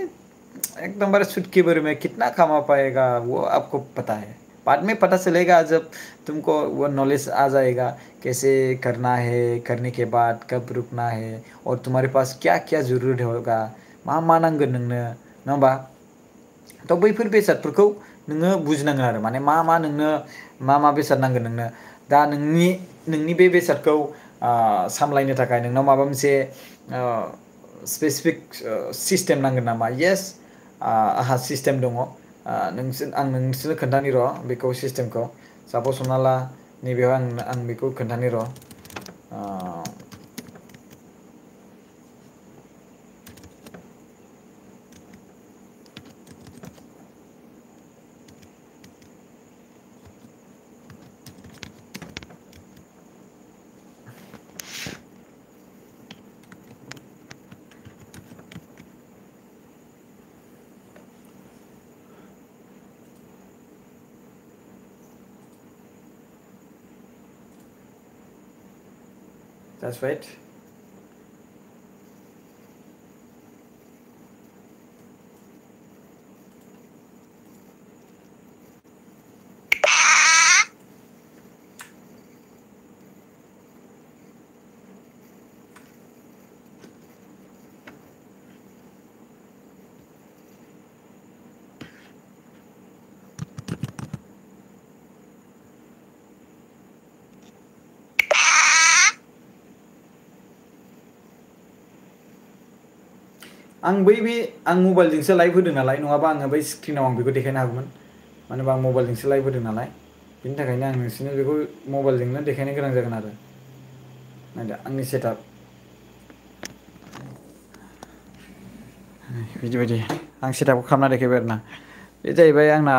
एकदमबारे चुटकी भर में कितना कमा पाएगा वो आपको पता है बाद में पता चलेगा जब तुमको वो नॉलेज आ जाएगा कैसे करना है करने के बाद कब रुकना है और तुम्हारे पास क्या क्या जरूरत होगा मा नांगोन नोंनो नङा होमबा थ' बैफोर बेसादफोरखौ नोङो बुजिनांगोन आरो माने मा नोंनो मा बेसाद नांगोन नोंनो दा नोंनि बे बेसादखौ सामलायनो थाखाय नोंनाव माबा मोनसे स्पेसिफिक सिस्टेम नांगोन नामा येस आंहा सिस्टेम दङ आं नोंसोरनो खोन्थानि र' बेखौ सिस्टेमखौ सापस हमना ला नैबेयाव आं बेखौ खोन्थानि र' That's right. आं मबाइलजोंसो लाइभ होदों नालाय नङाबा आङो बै स्क्रिनाव आं बेखौ देखायनो हागौमोन मानो होनबा आं मबाइलजोंसो लाइभ होदों नालाय बिनि थाखायनो आं नोंसोरनो बेखौ मबाइलजोंनो देखायनो गोनां जागोन आरो नायदो आंनि सेटआप बिदि आं सेटआपखौ खालामना देखायबाय आरोना बे जाहैबाय आंना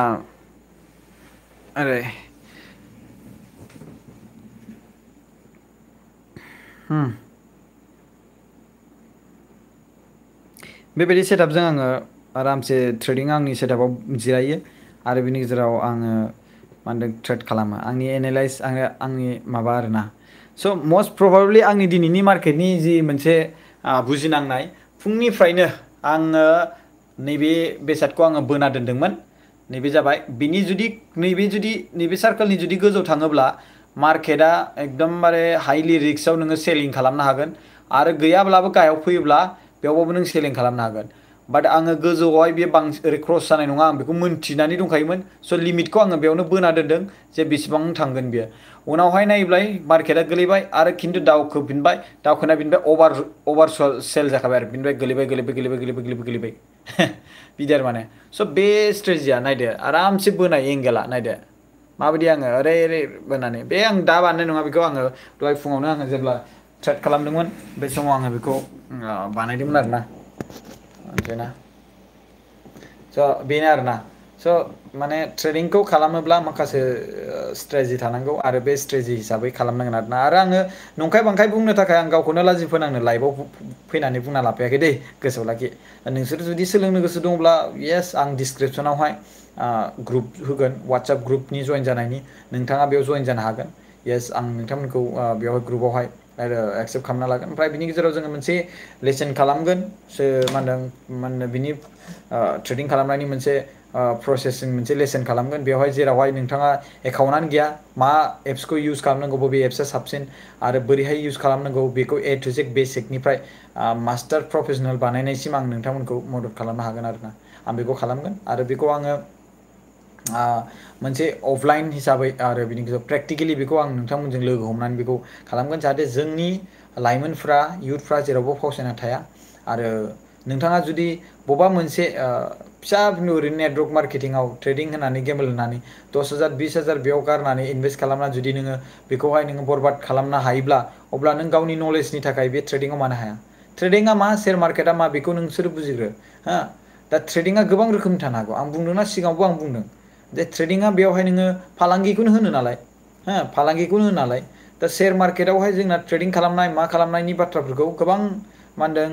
ओरै बेबायदि सेटआपजों आङो आरामसे ट्रेडिं आंनि सेटआपाव जिरायो आरो बिनि गेजेराव आङो मा होनदों ट्रेड खालामो आंनि एनालाइज आंनि माबा आरोना स' मस्ट प्रबाबलि आंनि दिनैनि मार्केटनि जि मोनसे बुजिनांनाय फुंनिफ्रायनो आङो नैबे बेसादखौ आङो बोना दोन्दोंमोन नैबे जाबाय बिनि जुदि नैबे सार्कोलनि जुदि गोजौ थाङोब्ला मार्केटआ एकदमबारे हाइलि रिस्कआव नोङो सेलिं खालामनो हागोन आरो गैयाब्लाबो गाहायाव फैयोब्ला बेयावबाबो नों सेलिं खालामनो हागोन बाट आङो गोजौआवहाय बे बांसिन ओरै क्रस जानाय नङा आं बेखौ मोन्थिनानै दंखायोमोन स' लिमिटखौ आङो बेयावनो बोना दोन्दों जे बेसेबां थांगोन बेयो उनावहाय नायबाय मार्केटआ गोलैबाय आरो खिन्थु दावखोना बिनिफ्राय अभार सेल जाखाबाय आरो बिनिफ्राय गोलैबाय बिदि आरो माने स' बे स्ट्रेटेजिया नायदो आरामसे बोनाय एंगेला नायदो माबायदि आङो ओरै बोनानै बे आं दा बानायनाय नङा बेखौ आङो दहाय फुङावनो आङो जेब्ला ट्रेड खालामदोंमोन बे समाव आङो बेखौ बानायदोंमोन आरोना ओमफ्रायना स' बेनो आरोना स' माने ट्रेडिंखौ खालामोब्ला माखासे स्ट्रेटेजि थानांगौ आरो बे स्ट्रेटेजि हिसाबै खालामनांगोन आरोना आरो आङो नंखाय बांखाय बुंनो थाखाय आं गावखौनो लाजि फोनांनो लाइभआव फैनानै बुंना लाफायाखै दै गोसोआव लाखि नोंसोर जुदि सोलोंनो गोसो दंब्ला येस आं डिसक्रिपसनावहाय ग्रुप होगोन वाट्सएप ग्रुपनि जइन जानायनि नोंथाङा बेयाव जइन जानो हागोन येस आं नोंथांमोनखौ बेवहाय ग्रुपआवहाय एक्सेप्ट खालामना लागोन ओमफ्राय बिनि गेजेराव जोङो मोनसे लेसन खालामगोन मा होनो बिनि ट्रेडिं खालामनायनि मोनसे प्रसेसिं मोनसे लेसन खालामगोन बेवहाय जेरावहाय नोंथाङा एकाउन्टआनो गैया मा एप्सखौ इउज खालामनांगौ बबे एप्सआ साबसिन आरो बोरैहाय इउज खालामनांगौ बेखौ ए टु जेड बेसिकनिफ्राय मास्टार प्रफेसनेल बानायनायसिम आं नोंथांमोनखौ मदद खालामनो हागोन आरोना आं बेखौ खालामगोन आरो बेखौ आङो मोनसे अफलाइन हिसाबै आरो बिनि गेजेराव प्रेक्टिकेलि बेखौ आं नोंथांमोनजों लोगो हमनानै बेखौ खालामगोन जाहाथे जोंनि लाइमोनफ्रा इयुथफ्रा जेरावबो फावसायना थाया आरो नोंथाङा जुदि बबेबा मोनसे फिसा ओरैनो नेटवर्क मार्केटिंआव ट्रेडिं होनानै गेमल होनानै 10,000 20,000 बेयाव गारनानै इनभेस्ट खालामना जुदि नोङो बेखौहाय नोङो बरबाद खालामनो हायोब्ला अब्ला नों गावनि नलेजनि थाखाय बे ट्रेडिंआव मानो हाया ट्रेडिंआ मा शेयार मार्केटआ मा बेखौ नोंसोरो बुजिग्रो हा दा ट्रेडिंआ गोबां रोखोमनि थानो हागौ आं बुंदोंना सिगाङावबो आं बुंदों जे ट्रेडिंआ बेयावहाय नोङो फालांगिखौनो होनो नालाय हा फालांगिखौनो होनो नालाय दा शेयार मार्केटआवहाय जोंना ट्रेडिं खालामनाय मा खालामनायनि बाथ्राफोरखौ गोबां मा होनदों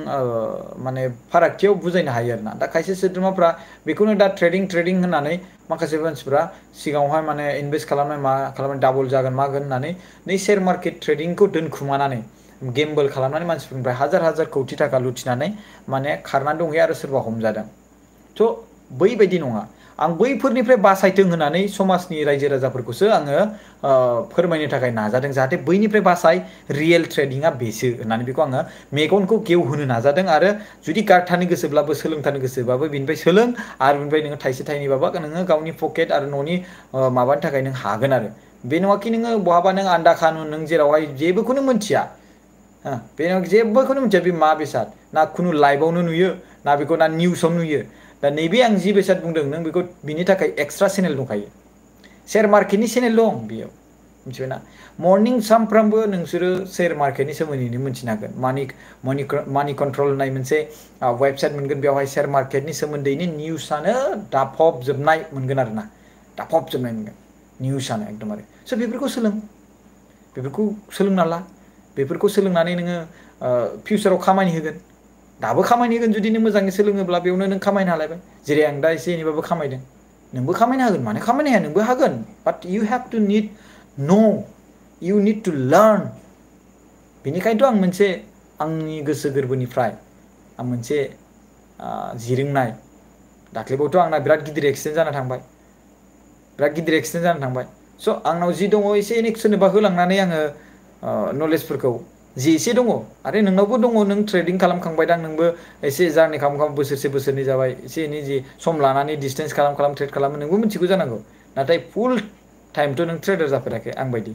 माने फारागथियाव बुजायनो हायो आरोना दा खायसे सोद्रोमाफ्रा बेखौनो दा ट्रेडिं होननानै माखासे मानसिफ्रा सिगाङावहाय माने इनभेस्ट खालामनाय मा खालामनाय डाबल जागोन मागोन होननानै नै शेयार मार्केट ट्रेडिंखौ दोनखुमानानै गेमबल खालामनानै मानसिफोरनिफ्राय हाजार हाजार कौटि थाखा लुथिनानै माने खारनानै दंहैयो आरो सोरबा हमजादों थ' बैबायदि नङा आं बैफोरनिफ्राय बासायथों होननानै समाजनि रायजो राजाफोरखौसो आङो फोरमायनो थाखाय नाजादों जाहाथे बैनिफ्राय बासाय रियेल ट्रेडिंआ बेसो होननानै बेखौ आङो मेगनखौ गेवहोनो नाजादों आरो जुदि गारथारनो गोसोब्लाबो सोलोंथारनो गोसोबाबो बिनिफ्राय सोलों आरो बिनिफ्राय नोङो थाइसे थाइनैबाबो नोङो गावनि पकेट आरो न'नि माबानि थाखाय नों हागोन आरो बे नङाखि नोङो बहाबा नों आन्दा खानुन नों जेरावहाय जेबोखौनो मोनथिया बे जेबोखौनो मिथिया बे मा बेसाद ना खुनु लाइभआवनो नुयो ना बेखौ ना निउसाव नुयो दा नैबे आं जि बेसाद बुंदों नों बेखौ बिनि थाखाय एक्सट्रा चेनेल दंखायो शेयार मार्केटनि चेनेल दं बेयाव मिथिबायना मर्निं सानफ्रामबो नोंसोरो शेयार मार्केटनि सोमोन्दैनो मिथिनो हागोन मानि कन्ट्रल होननाय मोनसे वेबसाइट मोनगोन बेवहाय शेयार मार्केटनि सोमोन्दैनो निउसआनो दाफबजोबनाय मोनगोन आरोना दाफबजोबनाय मोनगोन निउसआनो एकदमबारे स' बेफोरखौ सोलोंना ला बेफोरखौ सोलोंनानै नोङो फिउचाराव खामानि होगोन दाबो खामानि होगोन जुदि नों मोजाङै सोलोङोब्ला बेयावनो नों खामायनो हालायबाय जेरै आं दा एसे एनैबाबो खामायदों नोंबो खामायनो हागोन मानो खामायनो हाया नोंबो हागोन but you have to you need to learn बेनिखायनोथ' आं मोनसे आंनि गोसो गोरबोनिफ्राय आं मोनसे जिरोंनाय दाख्लैबावथ' आंना बिराद गिदिर एक्सिडेन्ट जाना थांबाय स' आंनाव जि दङ एसे एनै सोरनोबा होलांनानै आङो नलेजफोरखौ जि एसे दङ आरो नोंनावबो दङ नों ट्रेडिं खालामखांबायदां नोंबो एसे जारनि खालाम बोसोरसे बोसोरनै जाबाय एसे एनै जि सम लानानै डिसटेन्स खालाम ट्रेड खालामो नोंबो मिथिगौ जानांगौ नाथाय फुल टाइमथ' नों ट्रेडार जाफेराखै आं बायदि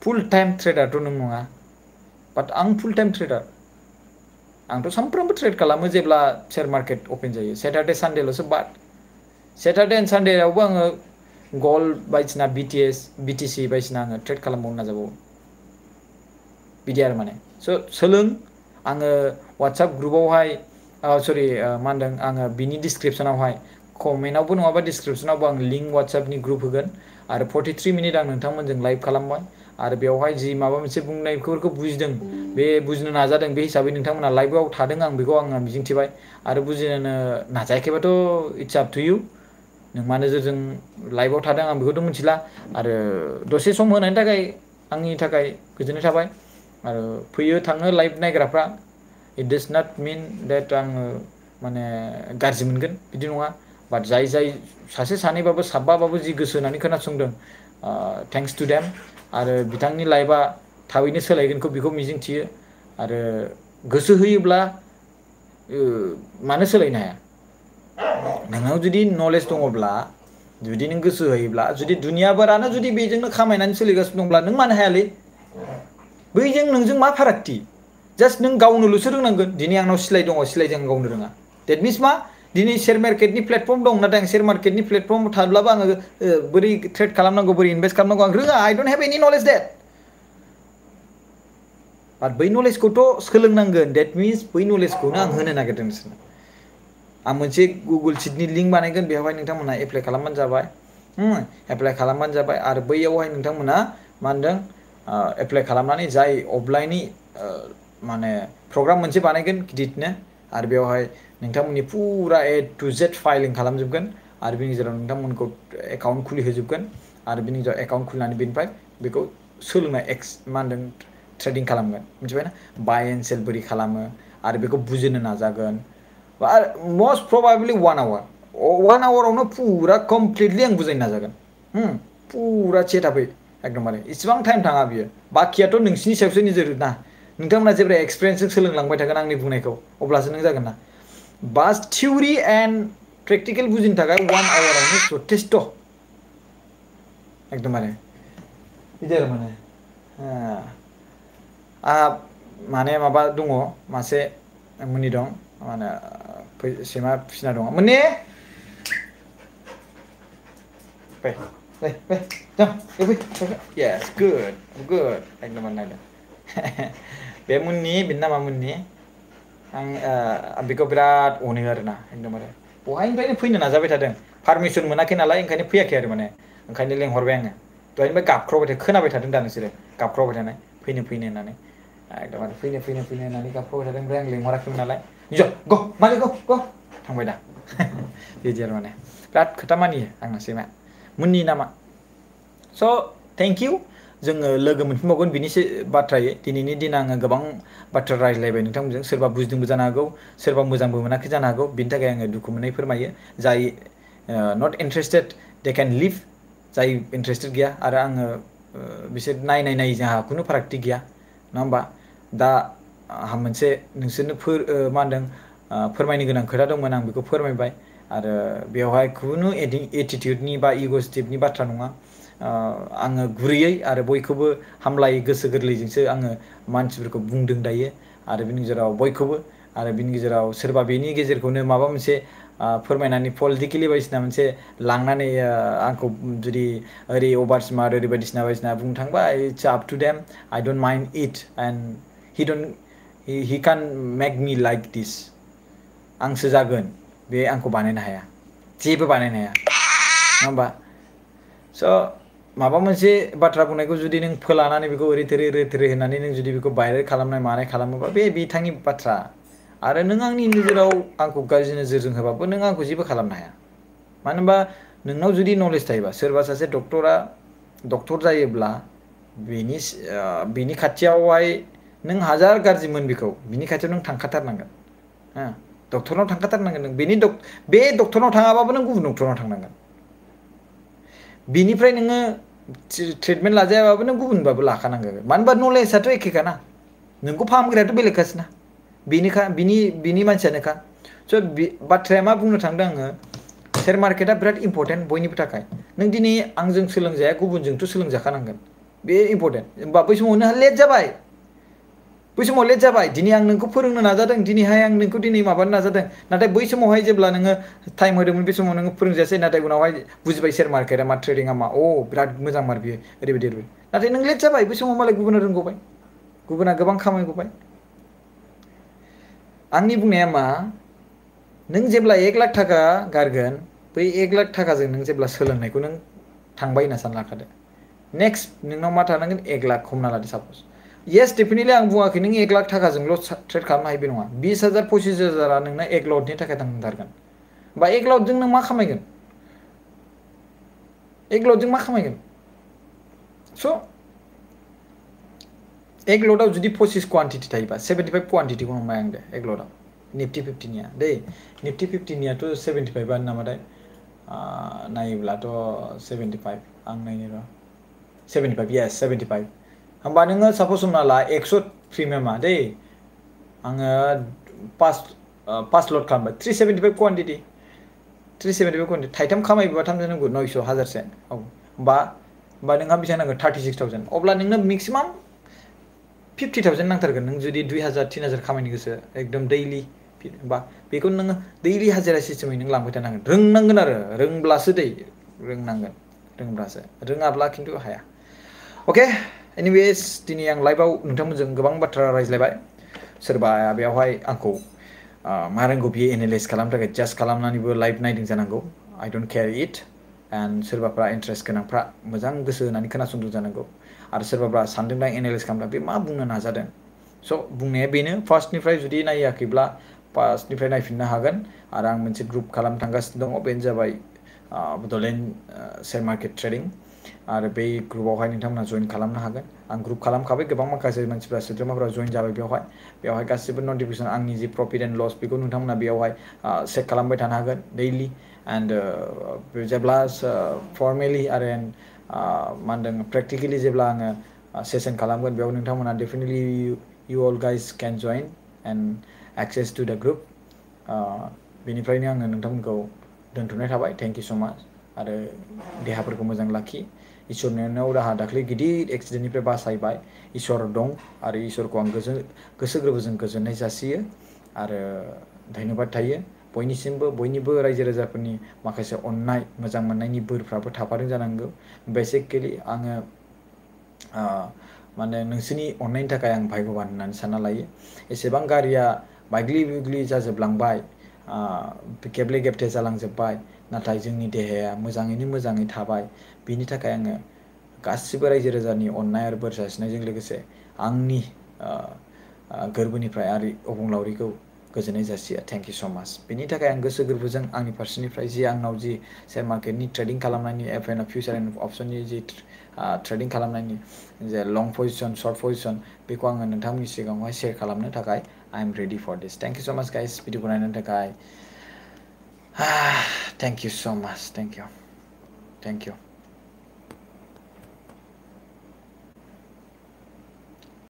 फुल टाइम ट्रेडारथ' नों नङा बाट आं फुल टाइम ट्रेडार आंथ' सानफ्रामबो ट्रेड खालामो जेब्ला शेयार मार्केट अपेन जायो सेटारडे सानडेल'सो बाद सेटारडे एन्ड सानडेआवबो आङो गल्ड बायदिसिना बिटिसि बायदिसिना आङो ट्रेड खालामबावनो नाजाबावो बिदि आरो माने स' सोलों आङो वाट्सएप ग्रुपावहाय मा होनदों आङो बिनि डिसक्रिपसनावहाय कमेन्टआवबो नङाबा डिसक्रिपसनावबो आं लिंक वाट्सएपनि ग्रुप होगोन आरो 43 मिनिट आं नोंथांमोनजों लाइभ खालामबाय आरो बेवहाय जि माबा मोनसे बुंनायफोरखौ बुजिदों बे बुजिनो नाजादों बे हिसाबै नोंथांमोना लाइभआव थादों आं बेखौ आङो मिजिंथिबाय आरो बुजिनो नाजायाखैबाथ' इट्स आप टु इउ नों मा नोजोरजों लाइभआव थादों आं बेखौथ' मिथिला आरो दसे सम होनायनि थाखाय आंनि थाखाय गोजोननाय थाबाय आरो फैयो थाङो लाइभ नायग्राफ्रा इट डाज नट मिन देट आङो माने गाज्रि मोनगोन बिदि नङा बाट जाय सासे सानैबाबो साबबाबाबो जि गोसो होनानै खोनासंदों थेंक्स टु देम आरो बिथांनि लाइफआ थाबैनो सोलायगोनखौ बेखौ मिजिंथियो आरो गोसो होयोब्ला मानो सोलायनो हाया नोंनाव जुदि नलेज दङब्ला जुदि नों गोसो होयोब्ला जुदि दुनियाफोरानो जुदि बेजोंनो खामायनानै सोलिगासिनो दंब्ला नों मानो हायालै बैजों नोंजों मा फारागथि जास्ट नों गावनोल'सो रोंनांगोन दिनै आंनाव सिलाइ दङ सिलाइजों आं गावनो रोङा देट मिन्स मा दिनै शेयार मार्केटनि प्लेटफर्म दं नाथाय आं शेयार मार्केटनि प्लेटफर्म थाब्लाबो आङो बोरै ट्रेड खालामनांगौ बोरै इनभेस्ट खालामनांगौ आं रोङा आइ डोन्ट हेभ एनि नलेज देट बाट बै नलेजखौथ' सोलोंनांगोन देट मिन्स बै नलेजखौनो आं होनो नागिरदों नोंसोरनो आं मोनसे गुगोल शिटनि लिंक बानायगोन बेवहाय नोंथांमोना एप्लाइ खालामबानो जाबाय आरो बैयावहाय नोंथांमोना मा होनदों एप्लाइ खालामनानै जाय अफलाइननि माने प्रग्राम मोनसे बानायगोन गिदिरनो आरो बेवहाय नोंथांमोननि फुरा ए टु जेड फाइलिं खालामजोबगोन आरो बेनि गेजेराव नोंथांमोनखौ एकाउन्ट खुलिहोजोबगोन आरो बेनि गेजेराव एकाउन्ट खुलिनानै बेनिफ्राय बेखौ सोलोंनाय मा होनदों ट्रेडिं खालामगोन मिथिबायना बाय एन्ड सेल बोरै खालामो आरो बेखौ बुजिनो नाजागोन मस्ट प्रबाबलि 1 आवर 1 आवरावनो फुरा कमप्लिटलि आं बुजायनो नाजागोन फुरा सेटआपै एकदमबारे इसिबां टाइम थाङा बियो बाखियाथ' नोंसिनि सायावसो नोजोर ना नोंथांमोना जेब्ला एक्सपिरियेन्सजों सोलोंलांबाय थागोन आंनि बुंनायखौ अब्लासो नों जागोन ना बास थिउरि एन्ड प्रेक्टिकेल बुजिनो थाखाय 1 आवरावनो जथेस्थ' एकदमबारे बिदि आरो माने आंहा माने माबा दङ मासे मुनि दं मा होनो सैमा फिसिना दङ मुनि फै फै फै फै yes good good एकदम नायदो बे मुन्नि बेनि नामा मुन्नि आं बेखौ बिराद अनो आरोना एकदमबारे बहायनिफ्रायनो फैनो नाजाबाय थादों पारमिसन मोनाखै नालाय ओंखायनो फैयाखै आरो माने ओंखायनो लेंहरबाय आङो दहायनिफ्राय गाबख्रावबाय थायो खोनाबाय थादों दा नोंसोरो गाबख्रावबाय थानाय फैनो फैनो होननानै एकदमबारे फैनो होननानै गाबख्रावबाय थादों ओमफ्राय आं लेंहराखैमोन नालाय ग मालिक ग थांबाय दा बिदि आरो माने बिराद खोथा मानियो आंना सैमाया मुन्नि नामा स' थेंक इउ जोङो लोगो मोनफिनबावगोन बिनि बाथ्रायै दिनैनि दिना आङो गोबां बाथ्रा रायज्लायबाय नोंथांमोनजों सोरबा बुजिदोंबो जानो हागौ सोरबा मोजांबो मोनाखै जानो हागौ बिनि थाखाय आङो दुखु मोननाय फोरमायो जाय नट इन्टारेस्टेड दे कैन लिभ जाय इन्टारेस्टेड गैया आरो आङो बिसोर नायै जोंहा खुनु फारागथि गैया नङा होमबा दा आंहा मोनसे नोंसोरनो मा होनदों फोरमायनो गोनां खोथा दंमोन आं बेखौ फोरमायबाय आरो बेवहाय खुनु एटिटिउडनि बा इग'स्टिपनि बाथ्रा नङा आङो गुरैयै आरो बयखौबो हामलायै गोसो गोरलैजोंसो आङो मानसिफोरखौ बुंदों दायो आरो बिनि गेजेराव बयखौबो आरो बिनि गेजेराव सोरबा बेनि गेजेरखौनो माबा मोनसे फोरमायनानै पलिटिकेलि बायदिसिना मोनसे लांनानै आंखौ जुदि ओरै अभार स्मार्ट ओरै बायदिसिना बुंनो थांबा it's up to them I don't mind it and he can make me like this आंसो जागोन बे आंखौ बानायनो हाया जेबो बानायनो हाया नङा होमबा स' माबा मोनसे बाथ्रा बुंनायखौ जुदि नों फोलानानै बेखौ ओरै थोरै होननानै नों जुदि बेखौ भाइरेल खालामनाय मानाय खालामोबा बे बिथांनि बाथ्रा आरो नों आंनि नोजोराव आंखौ गाज्रि नोजोरजों होबाबो नों आंखौ जेबो खालामनो हाया मानो होनबा नोंनाव जुदि नलेज थायोबा सोरबा सासे डक्टर जायोब्ला बिनि खाथियावहाय नों हाजार गाज्रि मोन बेखौ बिनि खाथियाव नों थांखाथारनांगोन डक्टरनाव थांखाथारनांगोन नों बे डक्टरनाव थाङाबाबो नों गुबुन डक्टरनाव थांनांगोन बिनिफ्राय नोङो ट्रिटमेन्ट लाजायाबाबो नों गुबुनबाबो लाखानांगोन मानो होनबा नलेजआथ' एखेखाना नोंखौ फाहामग्रायाथ' बेलेगखासोना बिनि मानसियानोखा स' बाथ्राया मा बुंनो थांदों आङो शेयार मार्केटआ बिराद इम्परटेन्ट बयनिबो थाखाय नों दिनै आंजों सोलोंजाया गुबुनजोंथ' सोलोंजाखानांगोन बे इम्परटेन्ट होमबा बै समाव नोंहा लेट जाबाय दिनै आं नोंखौ फोरोंनो नाजादों दिनैहाय आं नोंखौ दिनै माबानो नाजादों नाथाय बै समावहाय जेब्ला नोङो टाइम होदोंमोन बे समाव नोङो फोरोंजायासै नाथाय उनावहाय बुजिबाय शेयार मार्केटआ मा ट्रेडिंआ मा बिराद मोजां मार बियो ओरैबायदि नाथाय नों लेट जाबाय बै समाव मालाय गुबुना रोंगौबाय गुबुना गोबां खामायगौबाय आंनि बुंनाया मा नों जेब्ला 1 लाख थाखा गारगोन बै 1 लाख थाखाजों नों जेब्ला सोलोंनायखौ नों थांबाय होनना सानना लाखादो नेक्स्ट नोंनाव मा थानांगोन 1 लाख हमना लादो साप'ज येस डेफिनेटलि आं बुङाखै नों 1 लाख थाखाजोंल' ट्रेड खालामनो हायो बे नङा 20,000 25,000 नोंना 1 लटनि थाखाय थांथारगोन बा 1 लटजों नों मा खामायगोन 1 लटजों मा खामायगोन स' 1 लटआव जुदि 25 क्वान्टिटि थायोबा 75 क्वान्टिटिखौ हमबाय आं दे 1 लटआव निफ्टि 50निया दै निफ्टि 50नियाथ' 75आनो नामाथाय नायोब्लाथ' 75 आं नायनो र' 75 yes 75 होमबा नोङो साप'ज हमना ला 100 प्रिमियामा दै आङो 5 लट खालामबाय 375 क्वान्टिटि थाइथाम खामायबा 3 नांगौ 900 हाजारसे औ होमबा नोंहा बेसेबां नांगौ 36,000 अब्ला नोंनो मेक्सिमाम 50,000 नांथारगोन नों जुदि 2,000 3,000 खामायनो गोसो एकदम दैलि बा बेखौ नोङो दैलि हाजिरा सिस्टेमै नों लांबाय थानांगोन रोंनांगोन आरो रोंब्लासो रोंनांगोन रोंब्लासो रोङाब्ला खिन्थु हाया अके एनिवेज दिनै आं लाइभआव नोंथांमोनजों गोबां बाथ्रा रायज्लायबाय सोरबा बेवहाय आंखौ मा रोंगौ बियो एनालाइज खालामनो थाखाय जास्ट खालामनानैबो लाइभ नायदों जानांगौ I don't care it and सोरबाफ्रा इन्टारेस्ट गोनांफ्रा मोजां गोसो होनानै खोनासंदों जानांगौ आरो सोरबाफ्रा सानदोंदां एनालाइज खालामदों बे मा बुंनो नाजादों स' बुंनाया बेनो फार्स्टनिफ्राय जुदि नायाखैब्ला फार्स्टनिफ्राय नायफिननो हागोन आरो आं मोनसे ग्रुप खालामनो थांगासिनो दङ बेनो जाबाय बड'लेण्ड शेयार मार्केट ट्रेडिं आरो बै ग्रुपावहाय नोंथांमोना जइन खालामनो हागोन आं ग्रुप खालामखाबाय गोबां माखासे मानसिफ्रा सोद्रोमाफ्रा जइन जाबाय बेवहाय गासिबो नटिफिकेसन आंनि जि प्रफिट एन्ड लस बेखौ नोंथांमोना बेयावहाय चेक खालामबाय थानो हागोन दैलि एन्ड जेब्ला फर्मेलि आरो मा होनदों प्रेक्टिकेलि जेब्ला आङो सेसन खालामगोन बेयाव नोंथांमोना definitely you all guys can join and access to the group बेनिफ्रायनो आङो नोंथांमोनखौ दोनथ'नाय थाबाय थेंक इउ स' माच आरो देहाफोरखौ मोजां लाखि इसोरनि अननायाव दाहा दाख्लै गिदिर एक्सिडेन्टनिफ्राय बासायबाय इसोर दं आरो इसोरखौ आं गोसो गोरबोजों गोजोननाय जासियो आरो धन्यबाद थायो बयनिबो रायजो राजाफोरनि माखासे अननाय मोजां मोननायनि बोरफ्राबो थाफादों जानांगौ बेसिकेलि आङो माने नोंसोरनि अननायनि थाखाय आं भाग्यबान होननानै सानना लायो एसेबां गारिया बायग्लि बुग्लि जाजोबलांबाय गेब्ले गेबथे जालांजोब्बाय नाथाय जोंनि देहाया मोजाङैनो मोजाङै थाबाय बिनि थाखाय आङो गासिबो रायजो राजानि अननाय आरो बोर सारस्रिनायजों लोगोसे आंनि गोरबोनिफ्राय आरो अबंलावरिखौ गोजोननाय जासियो थेंक इउ स' माच बेनि थाखाय आं गोसो गोरबोजों आंनि फारसेनिफ्राय जि आंनाव जि शेयार मार्केटनि ट्रेडिं खालामनायनि एफ एन्ड फिउचार एन्ड अपसननि जि ट्रेडिं खालामनायनि जे लं पजिसन सर्ट पजिसन बेखौ आङो नोंथांमोननि सिगाङावहाय शेयार खालामनो थाखाय आइ M ready for this thank you स' माच गाइस भिडिअखौ नायनायनि थाखाय थेंक इउ स' माच थेंक इउ